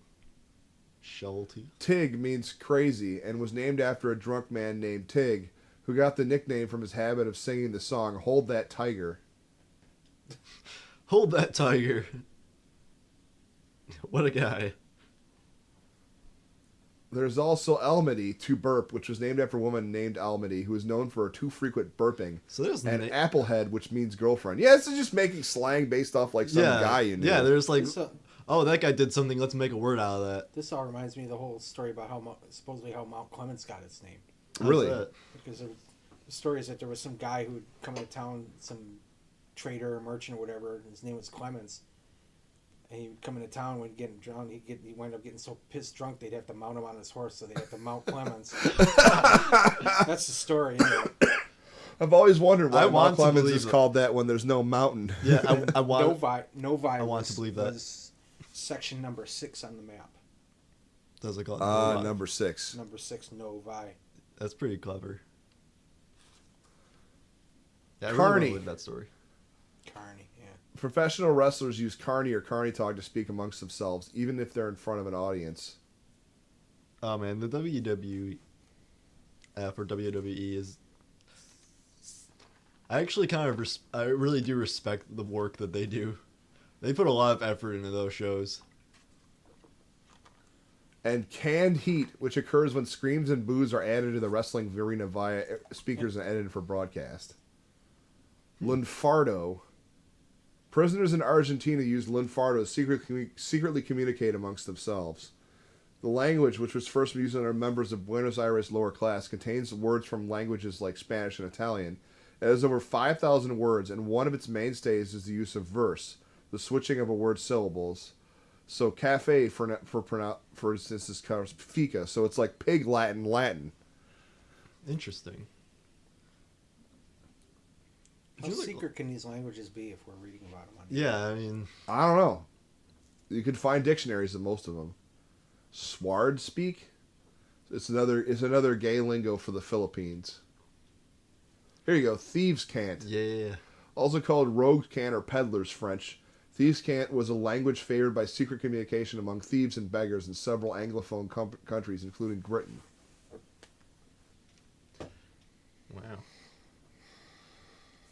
B: Shovel tooth.
A: Tig means crazy and was named after a drunk man named Tig, who got the nickname from his habit of singing the song Hold That Tiger.
B: Hold that tiger. What a guy.
A: There's also Elmity, to burp, which was named after a woman named Elmity, who is known for her too frequent burping.
B: So there's
A: And Applehead, which means girlfriend. Yeah, this is just making slang based off like some guy you knew.
B: Yeah, there's like,
D: This,
B: oh, that guy did something. Let's make a word out of that.
D: this all reminds me of the whole story about how supposedly how Mount Clemens got its name.
B: How's
A: Really?
B: that?
D: Because the story is that there was some guy who would come into town, some trader or merchant or whatever, and his name was Clemens. And he would come into town, when he'd get drunk, he wind up getting so pissed drunk they'd have to mount him on his horse, so they'd have to mount Clemens. That's the story. Anyway.
A: I've always wondered why
B: I
A: Mount
B: want to
A: Clemens
B: believe
A: is
B: it.
A: called that when there's no mountain.
B: Yeah, I want.
D: Novi
B: I want to believe that.
D: was section number 6 on the map.
B: Does it call
A: Number 6.
D: Number 6, Novi.
B: That's pretty clever. Yeah, I really
A: Carney.
B: wanna believe that story.
D: Carney, yeah.
A: Professional wrestlers use carny or carny talk to speak amongst themselves, even if they're in front of an audience.
B: Oh man, the WWF or WWE is. I actually kind of I really do respect the work that they do. They put a lot of effort into those shows.
A: And canned heat, which occurs when screams and boos are added to the wrestling arena via speakers and edited for broadcast. Lunfardo. Prisoners in Argentina use lunfardo to secretly communicate amongst themselves. The language, which was first used under members of Buenos Aires lower class, contains words from languages like Spanish and Italian. It has over 5,000 words, and one of its mainstays is the use of verse, the switching of a word's syllables. So cafe, for instance, is called fika, so it's like pig Latin.
B: Interesting.
D: How
B: feel like-
D: secret can these languages be if we're reading about them on
B: Yeah, I mean,
A: I don't know. You can find dictionaries of most of them. Sward speak? It's another gay lingo for the Philippines. Here you go. Thieves' cant.
B: yeah.
A: Also called rogues' cant or peddlers' French. Thieves' cant was a language favored by secret communication among thieves and beggars in several Anglophone countries, including Britain.
B: Wow.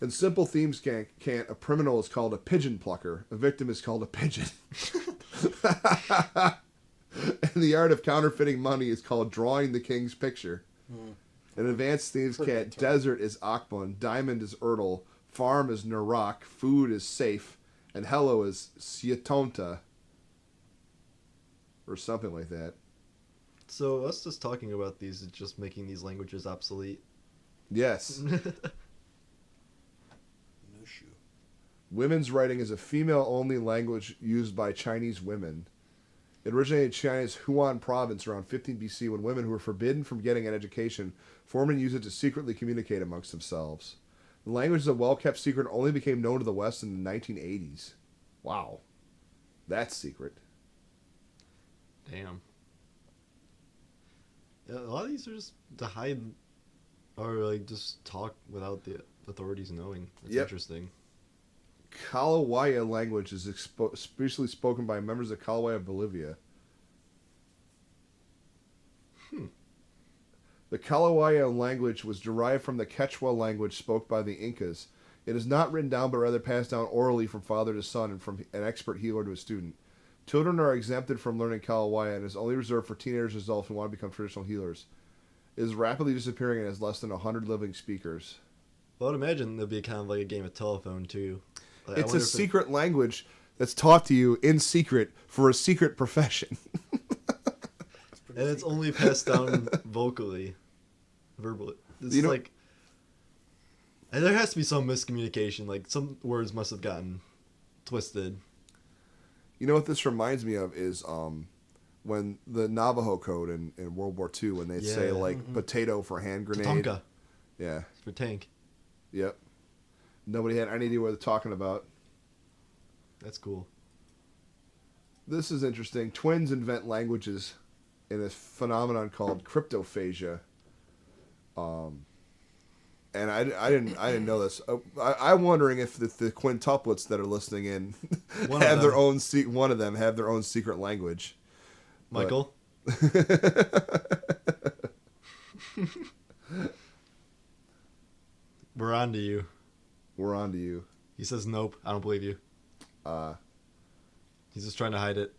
A: In simple thieves' cant, a criminal is called a pigeon plucker. A victim is called a pigeon. And the art of counterfeiting money is called drawing the king's picture. In advanced thieves'
D: Heard that
A: cant,
D: term.
A: desert is Akbun, diamond is Erdl, farm is Narak, food is safe, and hello is Sietonta. or something like that.
B: So us just talking about these is just making these languages obsolete.
A: Yes.
D: Nushu.
A: Women's writing is a female-only language used by Chinese women. It originated in China's Hunan province around 15 BC when women who were forbidden from getting an education formed and used it to secretly communicate amongst themselves. The language is a well-kept secret and only became known to the West in the 1980s. Wow. That's secret.
B: Damn. Yeah, a lot of these are just to hide, or like just talk without the authorities knowing. It's
A: Yep.
B: interesting.
A: Kalawaya language is especially spoken by members of Kalawaya of Bolivia. The Kalawaya language was derived from the Quechua language spoke by the Incas. It is not written down, but rather passed down orally from father to son and from an expert healer to a student. Children are exempted from learning Kalawaya and is only reserved for teenagers and adults who want to become traditional healers. It is rapidly disappearing and has less than 100 living speakers.
B: Well, I'd imagine there'd be kind of like a game of telephone too. Like, I
A: It's a
B: wonder if
A: secret language that's taught to you in secret for a secret profession.
B: and it's only passed down vocally, verbally. It's
A: You know-
B: like, and there has to be some miscommunication. Like some words must have gotten twisted.
A: You know what this reminds me of is when the Navajo code in World War II, when they'd say
B: Yeah.
A: like potato for hand grenade.
B: Tatanka
A: Yeah.
B: for tank.
A: Yep. Nobody had any idea what they're talking about.
B: That's cool.
A: This is interesting. Twins invent languages in a phenomenon called cryptophagia. And I didn't know this. I'm wondering if the quintuplets that are listening in
B: One of
A: have their
B: them.
A: own one of them have their own secret language.
B: Michael. We're on to you.
A: We're on to you.
B: He says nope. I don't believe you. He's just trying to hide it.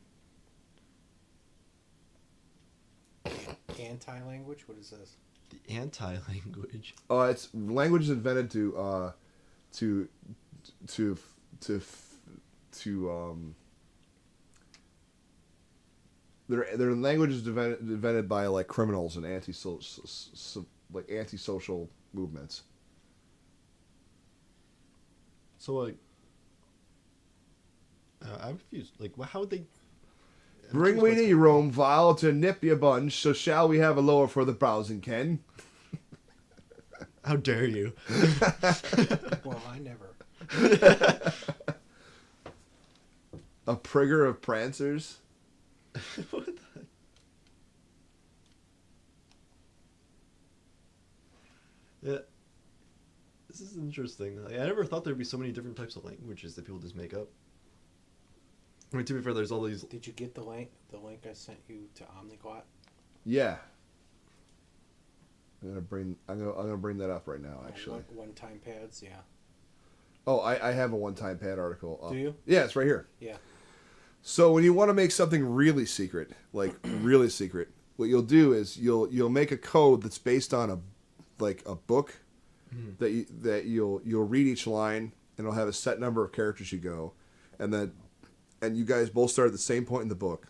D: Anti-language? What is this?
B: The anti-language.
A: It's languages invented to they're languages invented by like criminals and antisocial movements.
B: So like, I'm confused. Like, how would they?
A: Bring we to Rome, vile to nip your bunch, so shall we have a lower for the browsing, Ken?
B: How dare you?
D: Well, I never.
A: A prigger of prancers.
B: What the? Yeah, this is interesting. Like, I never thought there'd be so many different types of languages that people just make up. I mean, to be fair, there's all these.
D: Did you get the link? The link I sent you to Omniglot?
A: Yeah. I'm gonna bring that up right now. Actually.
D: One-time pads, yeah.
A: Oh, I have a one-time pad article up.
D: Do you?
A: Yeah, it's right here.
D: Yeah.
A: So when you want to make something really secret, like really secret, what you'll do is you'll make a code that's based on a book that you'll read each line, and it'll have a set number of characters you go, and you guys both start at the same point in the book,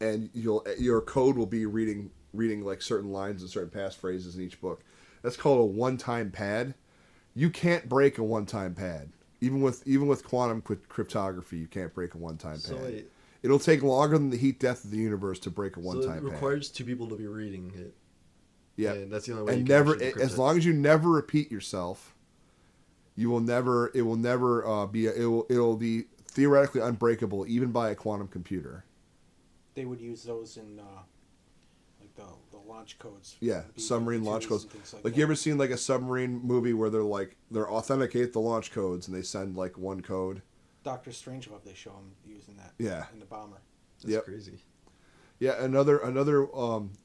A: and your code will be reading like certain lines and certain passphrases in each book. That's called a one-time pad. You can't break a one-time pad. Even with quantum cryptography, you can't break a one-time pad.
B: So wait,
A: It'll take longer than the heat death of the universe to break a
B: so
A: one-time
B: it
A: pad.
B: requires two people to be reading it.
A: Yeah,
B: And that's the only way.
A: and
B: you can
A: never
B: actually decrypt
A: as
B: it.
A: long as you never repeat yourself, it'll be theoretically unbreakable even by a quantum computer.
D: They would use those in like the launch codes.
A: Yeah, submarine launch
D: B-52s
A: codes.
D: and things
A: Like
D: that.
A: you ever seen like a submarine movie where they're authenticate the launch codes and they send like one code.
D: Doctor Strangelove, they show him using that.
A: Yeah.
D: In the bomber.
B: That's
A: Yep.
B: crazy.
A: Yeah, another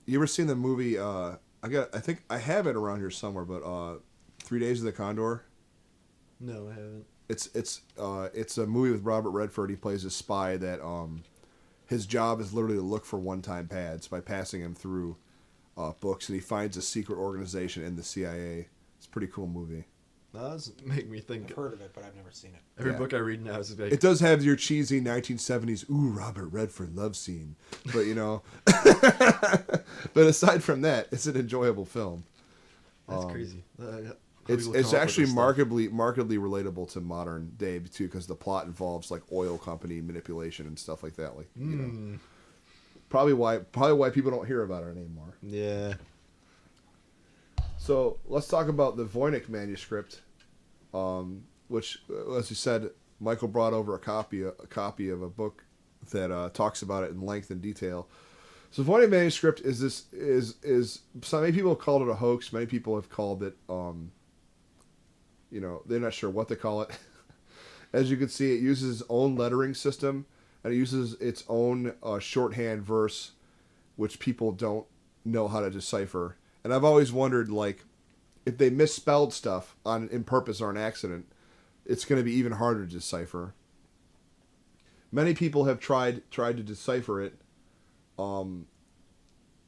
A: you ever seen the movie I think I have it around here somewhere, but 3 Days of the Condor?
B: No, I haven't.
A: It's a movie with Robert Redford. He plays a spy that his job is literally to look for one-time pads by passing him through books, and he finds a secret organization in the CIA. It's a pretty cool movie.
B: That does make me think.
D: I've heard of it, but I've never seen it.
B: Every
A: Yeah.
B: book I read now is like,
A: It does have your cheesy 1970s, ooh, Robert Redford love scene. But, you know. But aside from that, it's an enjoyable film.
B: that's crazy. How
A: It's
B: people come up with
A: actually
B: this stuff.
A: markedly relatable to modern day, too, because the plot involves, like, oil company manipulation and stuff like that. Like, you know. Probably why people don't hear about it anymore.
B: Yeah.
A: So let's talk about the Voynich manuscript, which, as you said, Michael brought over a copy of a book that talks about it in length and detail. So the Voynich manuscript is so many people have called it a hoax. Many people have called it, you know, they're not sure what to call it. As you can see, it uses its own lettering system and it uses its own shorthand verse, which people don't know how to decipher. And I've always wondered, like, if they misspelled stuff in purpose or an accident, it's going to be even harder to decipher. Many people have tried to decipher it. One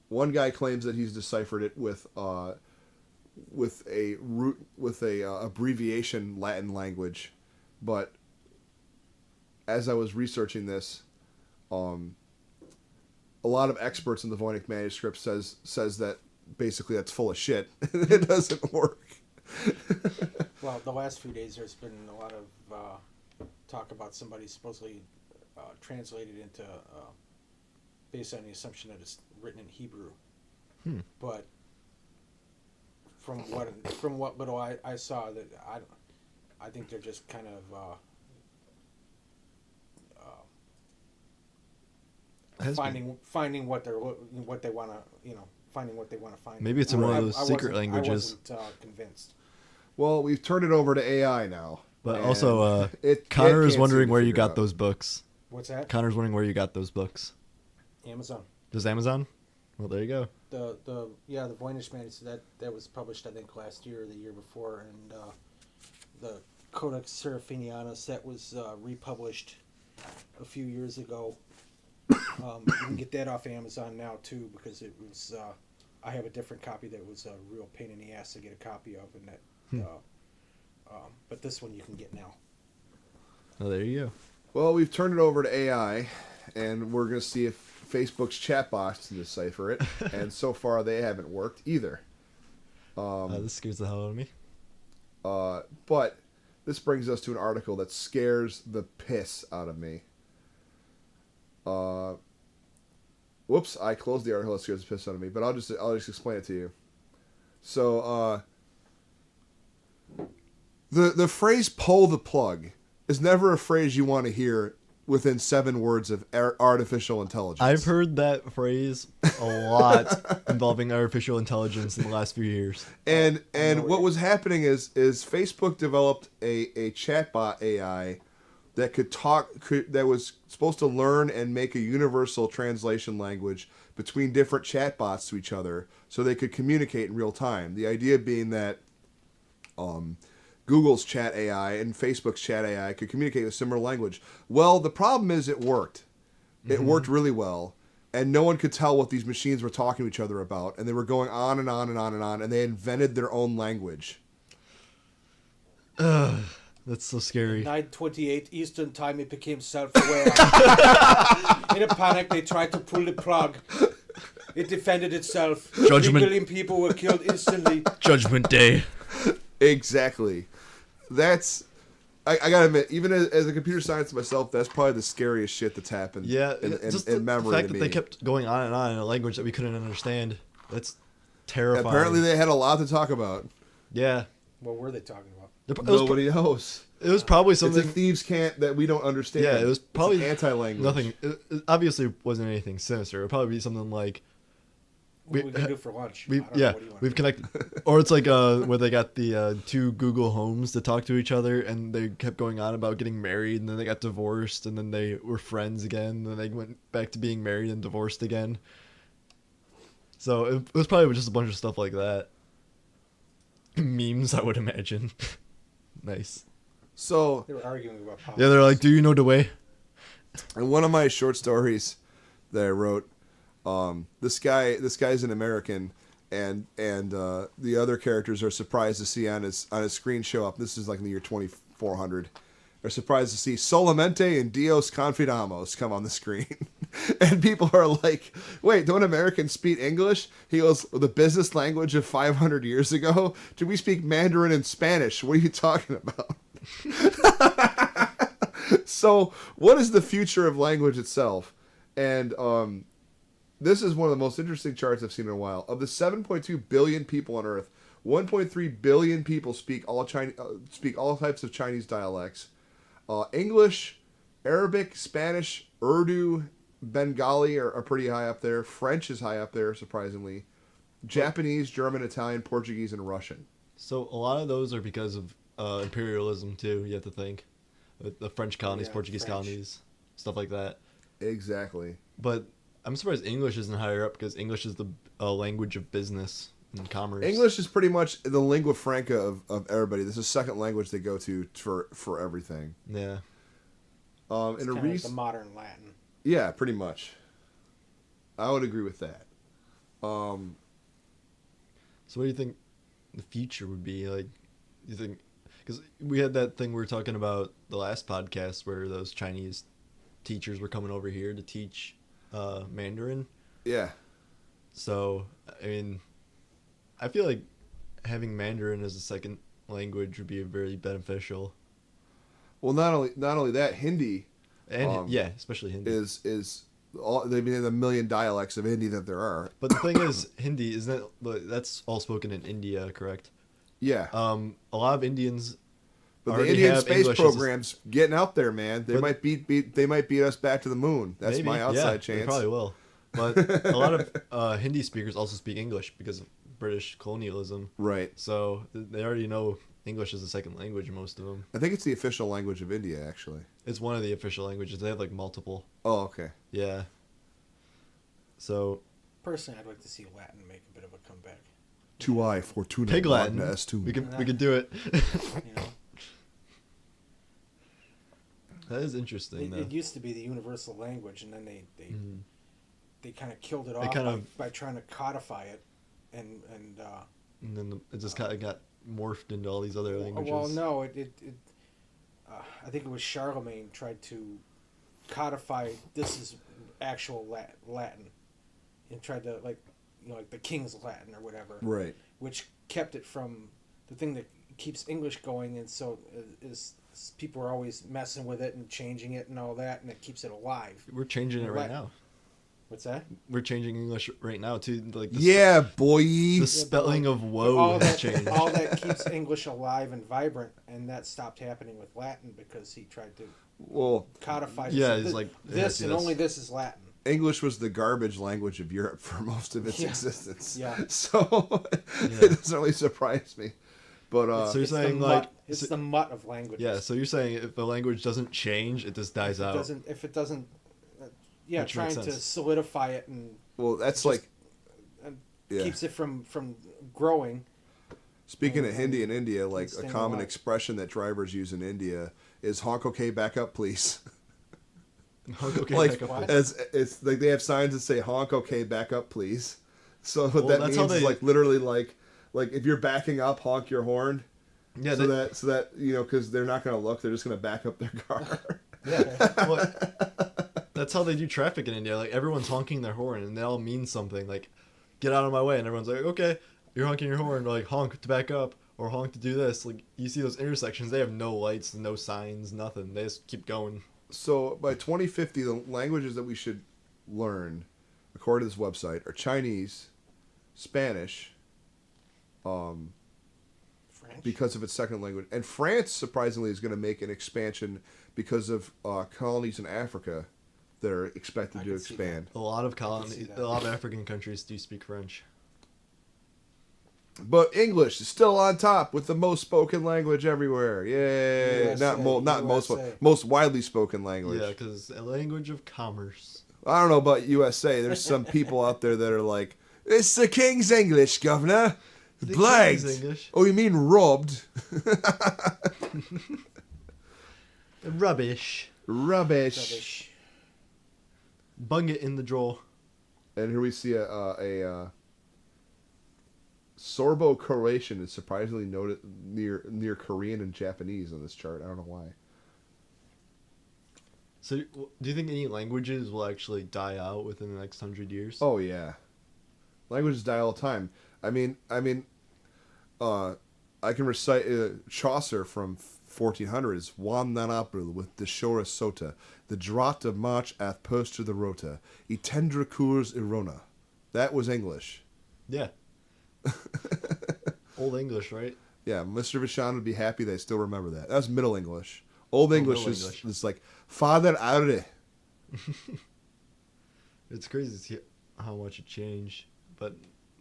A: guy claims that he's deciphered it with a abbreviation Latin language, but as I was researching this, a lot of experts in the Voynich manuscript says that basically that's full of shit. It doesn't work.
D: Well, the last few days there's been a lot of talk about somebody supposedly translated into based on the assumption that it's written in Hebrew. But from what little I saw, that I think they're just kind of finding what they want to, you know, finding what they want to find.
B: Maybe it's in one of those secret languages.
D: I wasn't convinced.
A: Well, we've turned it over to AI now.
B: But
A: and
B: also,
A: it
B: Connor
A: can't
B: is
A: seem
B: wondering
A: to
B: where you
A: figure it
B: got
A: out.
B: those books.
D: What's that?
B: Connor's wondering where you got those books.
D: Amazon.
B: Does Amazon? Well, there you go.
D: The Voynich manuscript that was published I think last year or the year before, and the Codex Seraphinianus that was republished a few years ago. You can get that off Amazon now too, because it was I have a different copy that was a real pain in the ass to get a copy of, and that but this one you can get now.
B: Oh, there you go.
A: Well, we've turned it over to AI, and we're going to see if Facebook's chat box can decipher it. And so far, they haven't worked either.
B: This scares the hell out of me.
A: But this brings us to an article that scares the piss out of me. Whoops! I closed the article that scares the piss out of me, but I'll just explain it to you. So, the phrase "pull the plug" is never a phrase you want to hear within 7 words of artificial intelligence.
B: I've heard that phrase a lot involving artificial intelligence in the last few years.
A: And what was happening is Facebook developed a chatbot AI that that was supposed to learn and make a universal translation language between different chatbots to each other so they could communicate in real time. The idea being that Google's chat AI and Facebook's chat AI could communicate in a similar language. Well, the problem is it worked. It worked really well. And no one could tell what these machines were talking to each other about. And they were going on and on and on and on. And they invented their own language.
B: That's so scary.
D: 9:28 Eastern Time, it became self-aware. In a panic, they tried to pull the plug. It defended itself.
B: Judgment.
D: 3 billion people were killed instantly.
B: Judgment Day.
A: Exactly. That's... I gotta admit, even as a computer scientist myself, that's probably the scariest shit that's happened
B: Just the
A: memory
B: fact
A: to
B: that
A: me.
B: they kept going on and on in a language that we couldn't understand. That's terrifying.
A: Apparently they had a lot to talk about.
B: Yeah.
D: What were they talking about?
A: Nobody knows.
B: It was probably
A: It's
B: something...
A: a thieves' can't that we don't understand.
B: Yeah, it was probably
A: It's an anti-language.
B: nothing. It obviously wasn't anything sinister. It would probably be something like...
D: What we gonna do for lunch?
B: We,
D: I don't know.
B: yeah,
D: What do you wanna
B: we've
D: do?
B: connected, or it's like where they got the 2 Google Homes to talk to each other, and they kept going on about getting married, and then they got divorced, and then they were friends again, and then they went back to being married and divorced again. So it was probably just a bunch of stuff like that. Memes, I would imagine. Nice.
A: So,
D: They were arguing about politics.
B: Yeah, they're like, "Do you know the way?"
A: in one of my short stories that I wrote, this guy's an American, and the other characters are surprised to see on his screen show up. This is like in the year 2400. They're surprised to see Solamente and Dios Confidamos come on the screen. And people are like, wait, don't Americans speak English? He goes, the business language of 500 years ago? Do we speak Mandarin and Spanish? What are you talking about? So, what is the future of language itself? And this is one of the most interesting charts I've seen in a while. Of the 7.2 billion people on Earth, 1.3 billion people speak all types of Chinese dialects. English, Arabic, Spanish, Urdu, Bengali are pretty high up there. French is high up there, surprisingly. Japanese, German, Italian, Portuguese, and Russian.
B: So a lot of those are because of imperialism too. You have to think, with the French colonies,
D: Yeah,
B: Portuguese
D: French.
B: colonies, stuff like that.
A: Exactly.
B: But I'm surprised English isn't higher up because English is the language of business and commerce.
A: English is pretty much the lingua franca of everybody. This is the second language they go to for everything.
B: Yeah.
A: In
D: It's
A: a
D: kinda like
A: recent,
D: the modern Latin.
A: yeah, pretty much. I would agree with that.
B: So what do you think the future would be like? You think, because we had that thing we were talking about the last podcast where those Chinese teachers were coming over here to teach Mandarin.
A: Yeah.
B: So I mean, I feel like having Mandarin as a second language would be very beneficial.
A: Well, not only that, Hindi
B: And yeah, especially Hindi.
A: is all. I mean, the million dialects of Hindi that there are.
B: But the thing is, Hindi isn't that, but that's all spoken in India, correct?
A: Yeah.
B: A lot of Indians.
A: But the
B: already
A: Indian
B: have
A: space
B: English as a-
A: program's getting out there, man. They
B: But-
A: might beat us back to the moon. That's
B: Maybe,
A: my outside
B: yeah, They
A: chance.
B: probably will. But a lot of Hindi speakers also speak English because of British colonialism.
A: Right.
B: So they already know English is a second language, most of them.
A: I think it's the official language of India, actually.
B: It's one of the official languages. They have like multiple.
A: Oh, okay.
B: Yeah. So
D: Personally, I'd like to see Latin make a bit of a comeback.
A: 2i Fortuna
B: Pig Latin.
A: Magna Est.
B: We could do it.
D: You know,
B: That is interesting, though.
D: it used to be the universal language, and then they kind of killed it
B: They
D: off
B: kind
D: by trying to codify it, and
B: And then it just kind of got morphed into all these other languages.
D: well, no, I think it was Charlemagne tried to codify this is actual Latin, and tried to like the King's Latin or whatever,
A: Right.
D: which kept it from the thing that keeps English going, and so is people are always messing with it and changing it and all that, and it keeps it alive.
B: We're changing it right
D: Latin.
B: now.
D: What's that?
B: We're changing English right now too. Like the,
A: Yeah, boy.
B: the spelling of woe
D: all
B: has
D: that,
B: changed.
D: all that keeps English alive and vibrant, and that stopped happening with Latin because he tried to
A: Well,
D: codify.
B: Yeah,
D: so
B: it's
D: thi-
B: like,
D: this
B: yes,
D: and
B: yes.
D: only this is Latin.
A: English was the garbage language of Europe for most of its
D: Yeah.
A: existence.
D: Yeah.
A: So it doesn't really surprise me. But
B: So you're
D: It's the
B: saying
D: mutt-
B: like,
D: it's
B: so-
D: the mutt of languages.
B: yeah. So you're saying if a language doesn't change, it just dies out.
D: If it doesn't, yeah,
B: Which
D: trying
B: makes
D: to
B: sense.
D: solidify it and
A: well, that's
D: just-
A: like
D: and
A: yeah.
D: keeps it from growing.
A: Speaking of
D: and-
A: Hindi in India, like a
D: staying
A: common
D: alive.
A: expression that drivers use in India is "honk okay, back up, please."
B: Okay,
A: like
B: back up.
D: What?
A: as it's like they have signs that say "honk okay, back up, please." So what
B: Well,
A: that
B: that's
A: means
B: how
A: is
B: they-
A: like literally like if you're backing up, honk your horn.
B: Yeah,
A: so that because they're not going to look, they're just going to back up their car.
B: well, that's how they do traffic in India. Like everyone's honking their horn, and they all mean something. Like, get out of my way, and everyone's like, okay, you're honking your horn. Like honk to back up, or honk to do this. Like you see those intersections, they have no lights, no signs, nothing. They just keep going.
A: So by 2050, the languages that we should learn, according to this website, are Chinese, Spanish,
D: French.
A: because of its second language, and France surprisingly is going to make an expansion because of colonies in Africa that are expected
D: I
A: to
D: can see that.
A: expand.
B: A lot of
D: see
B: colonies,
D: that.
B: a lot of African countries do speak French.
A: But English is still on top with the most spoken language everywhere. Yay!
D: USA,
A: not
D: USA.
A: most widely spoken language.
B: Yeah, because a language of commerce.
A: I don't know about USA. There's some people out there that are like, "It's the King's English, Governor."
B: The
A: Blagged.
B: King's English.
A: Oh, you mean robbed?
B: Rubbish.
A: Rubbish.
D: Rubbish.
B: Bung it in the drawer.
A: And here we see a Sorbo-Croatian is surprisingly noted near Korean and Japanese on this chart. I don't know why.
B: So, do you think any languages will actually die out within the next 100 years?
A: Oh yeah, languages die all the time. I mean, I can recite Chaucer from 1400s. Juan nan April with the Shora Sota, the drought of March ath post to the rota, e tendre cours irona. That was English.
B: Yeah. Old English, right?
A: Yeah, Mr. Vachon would be happy they still remember that. That was Middle English. Old English
B: Middle
A: is
B: English.
A: is like Father Aure.
B: It's crazy to see how much it changed, but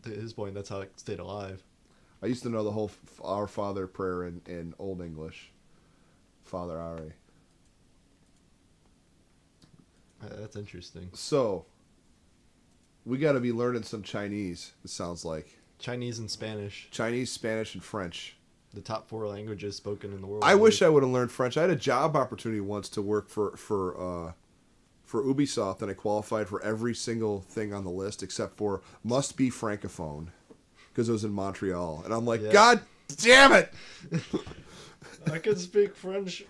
B: to his point, that's how it stayed alive.
A: I used to know the whole Our Father prayer in Old English. Father Aure.
B: That's interesting.
A: So, we got to be learning some Chinese, it sounds like.
B: Chinese and Spanish,
A: Chinese, Spanish, and French.
B: the top 4 languages spoken in the world.
A: I wish I would have learned French. I had a job opportunity once to work for Ubisoft, and I qualified for every single thing on the list except for must be francophone, because it was in Montreal. And I'm like,
B: Yeah.
A: God damn it!
B: I can speak French.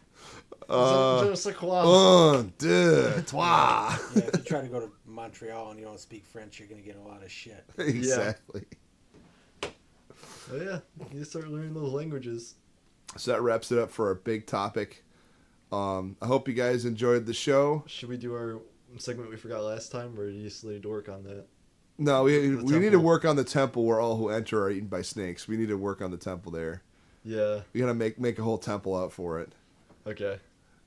A: Uh,
B: Je sais quoi.
A: Un, deux, trois.
D: Yeah, if you try to go to Montreal and you don't speak French, you're gonna get a lot of shit.
A: Exactly.
B: Oh, yeah, you start learning those languages.
A: So that wraps it up for our big topic. I hope you guys enjoyed the show.
B: Should we do our segment we forgot last time, or do you still need to work on that?
A: No, we
B: The
A: need to
B: temple.
A: work on the temple where all who enter are eaten by snakes. We need to work on the temple there.
B: Yeah.
A: We gotta make a whole temple out for it.
B: Okay.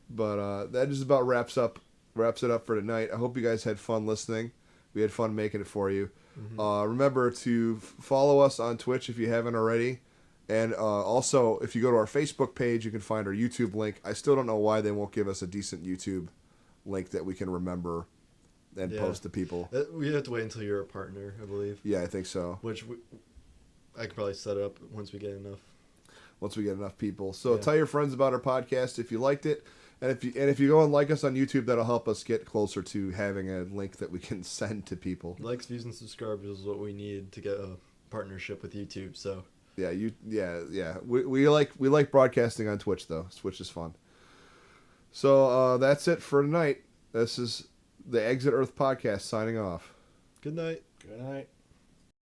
A: But that just about wraps it up for tonight. I hope you guys had fun listening. We had fun making it for you. Remember to follow us on Twitch if you haven't already. And also, if you go to our Facebook page, you can find our YouTube link. I still don't know why they won't give us a decent YouTube link that we can remember and
B: Yeah.
A: post to people.
B: We have to wait until you're a partner, I believe.
A: Yeah, I think so.
B: Which I could probably set up once we get enough.
A: Once we get enough people. So
B: Yeah.
A: tell your friends about our podcast if you liked it. And if you go and like us on YouTube, that'll help us get closer to having a link that we can send to people.
B: Likes, views, and subscribers is what we need to get a partnership with YouTube. So
A: Yeah, we like broadcasting on Twitch though. Twitch is fun. So that's it for tonight. This is the Exit Earth podcast signing off.
B: good night.
D: Good night.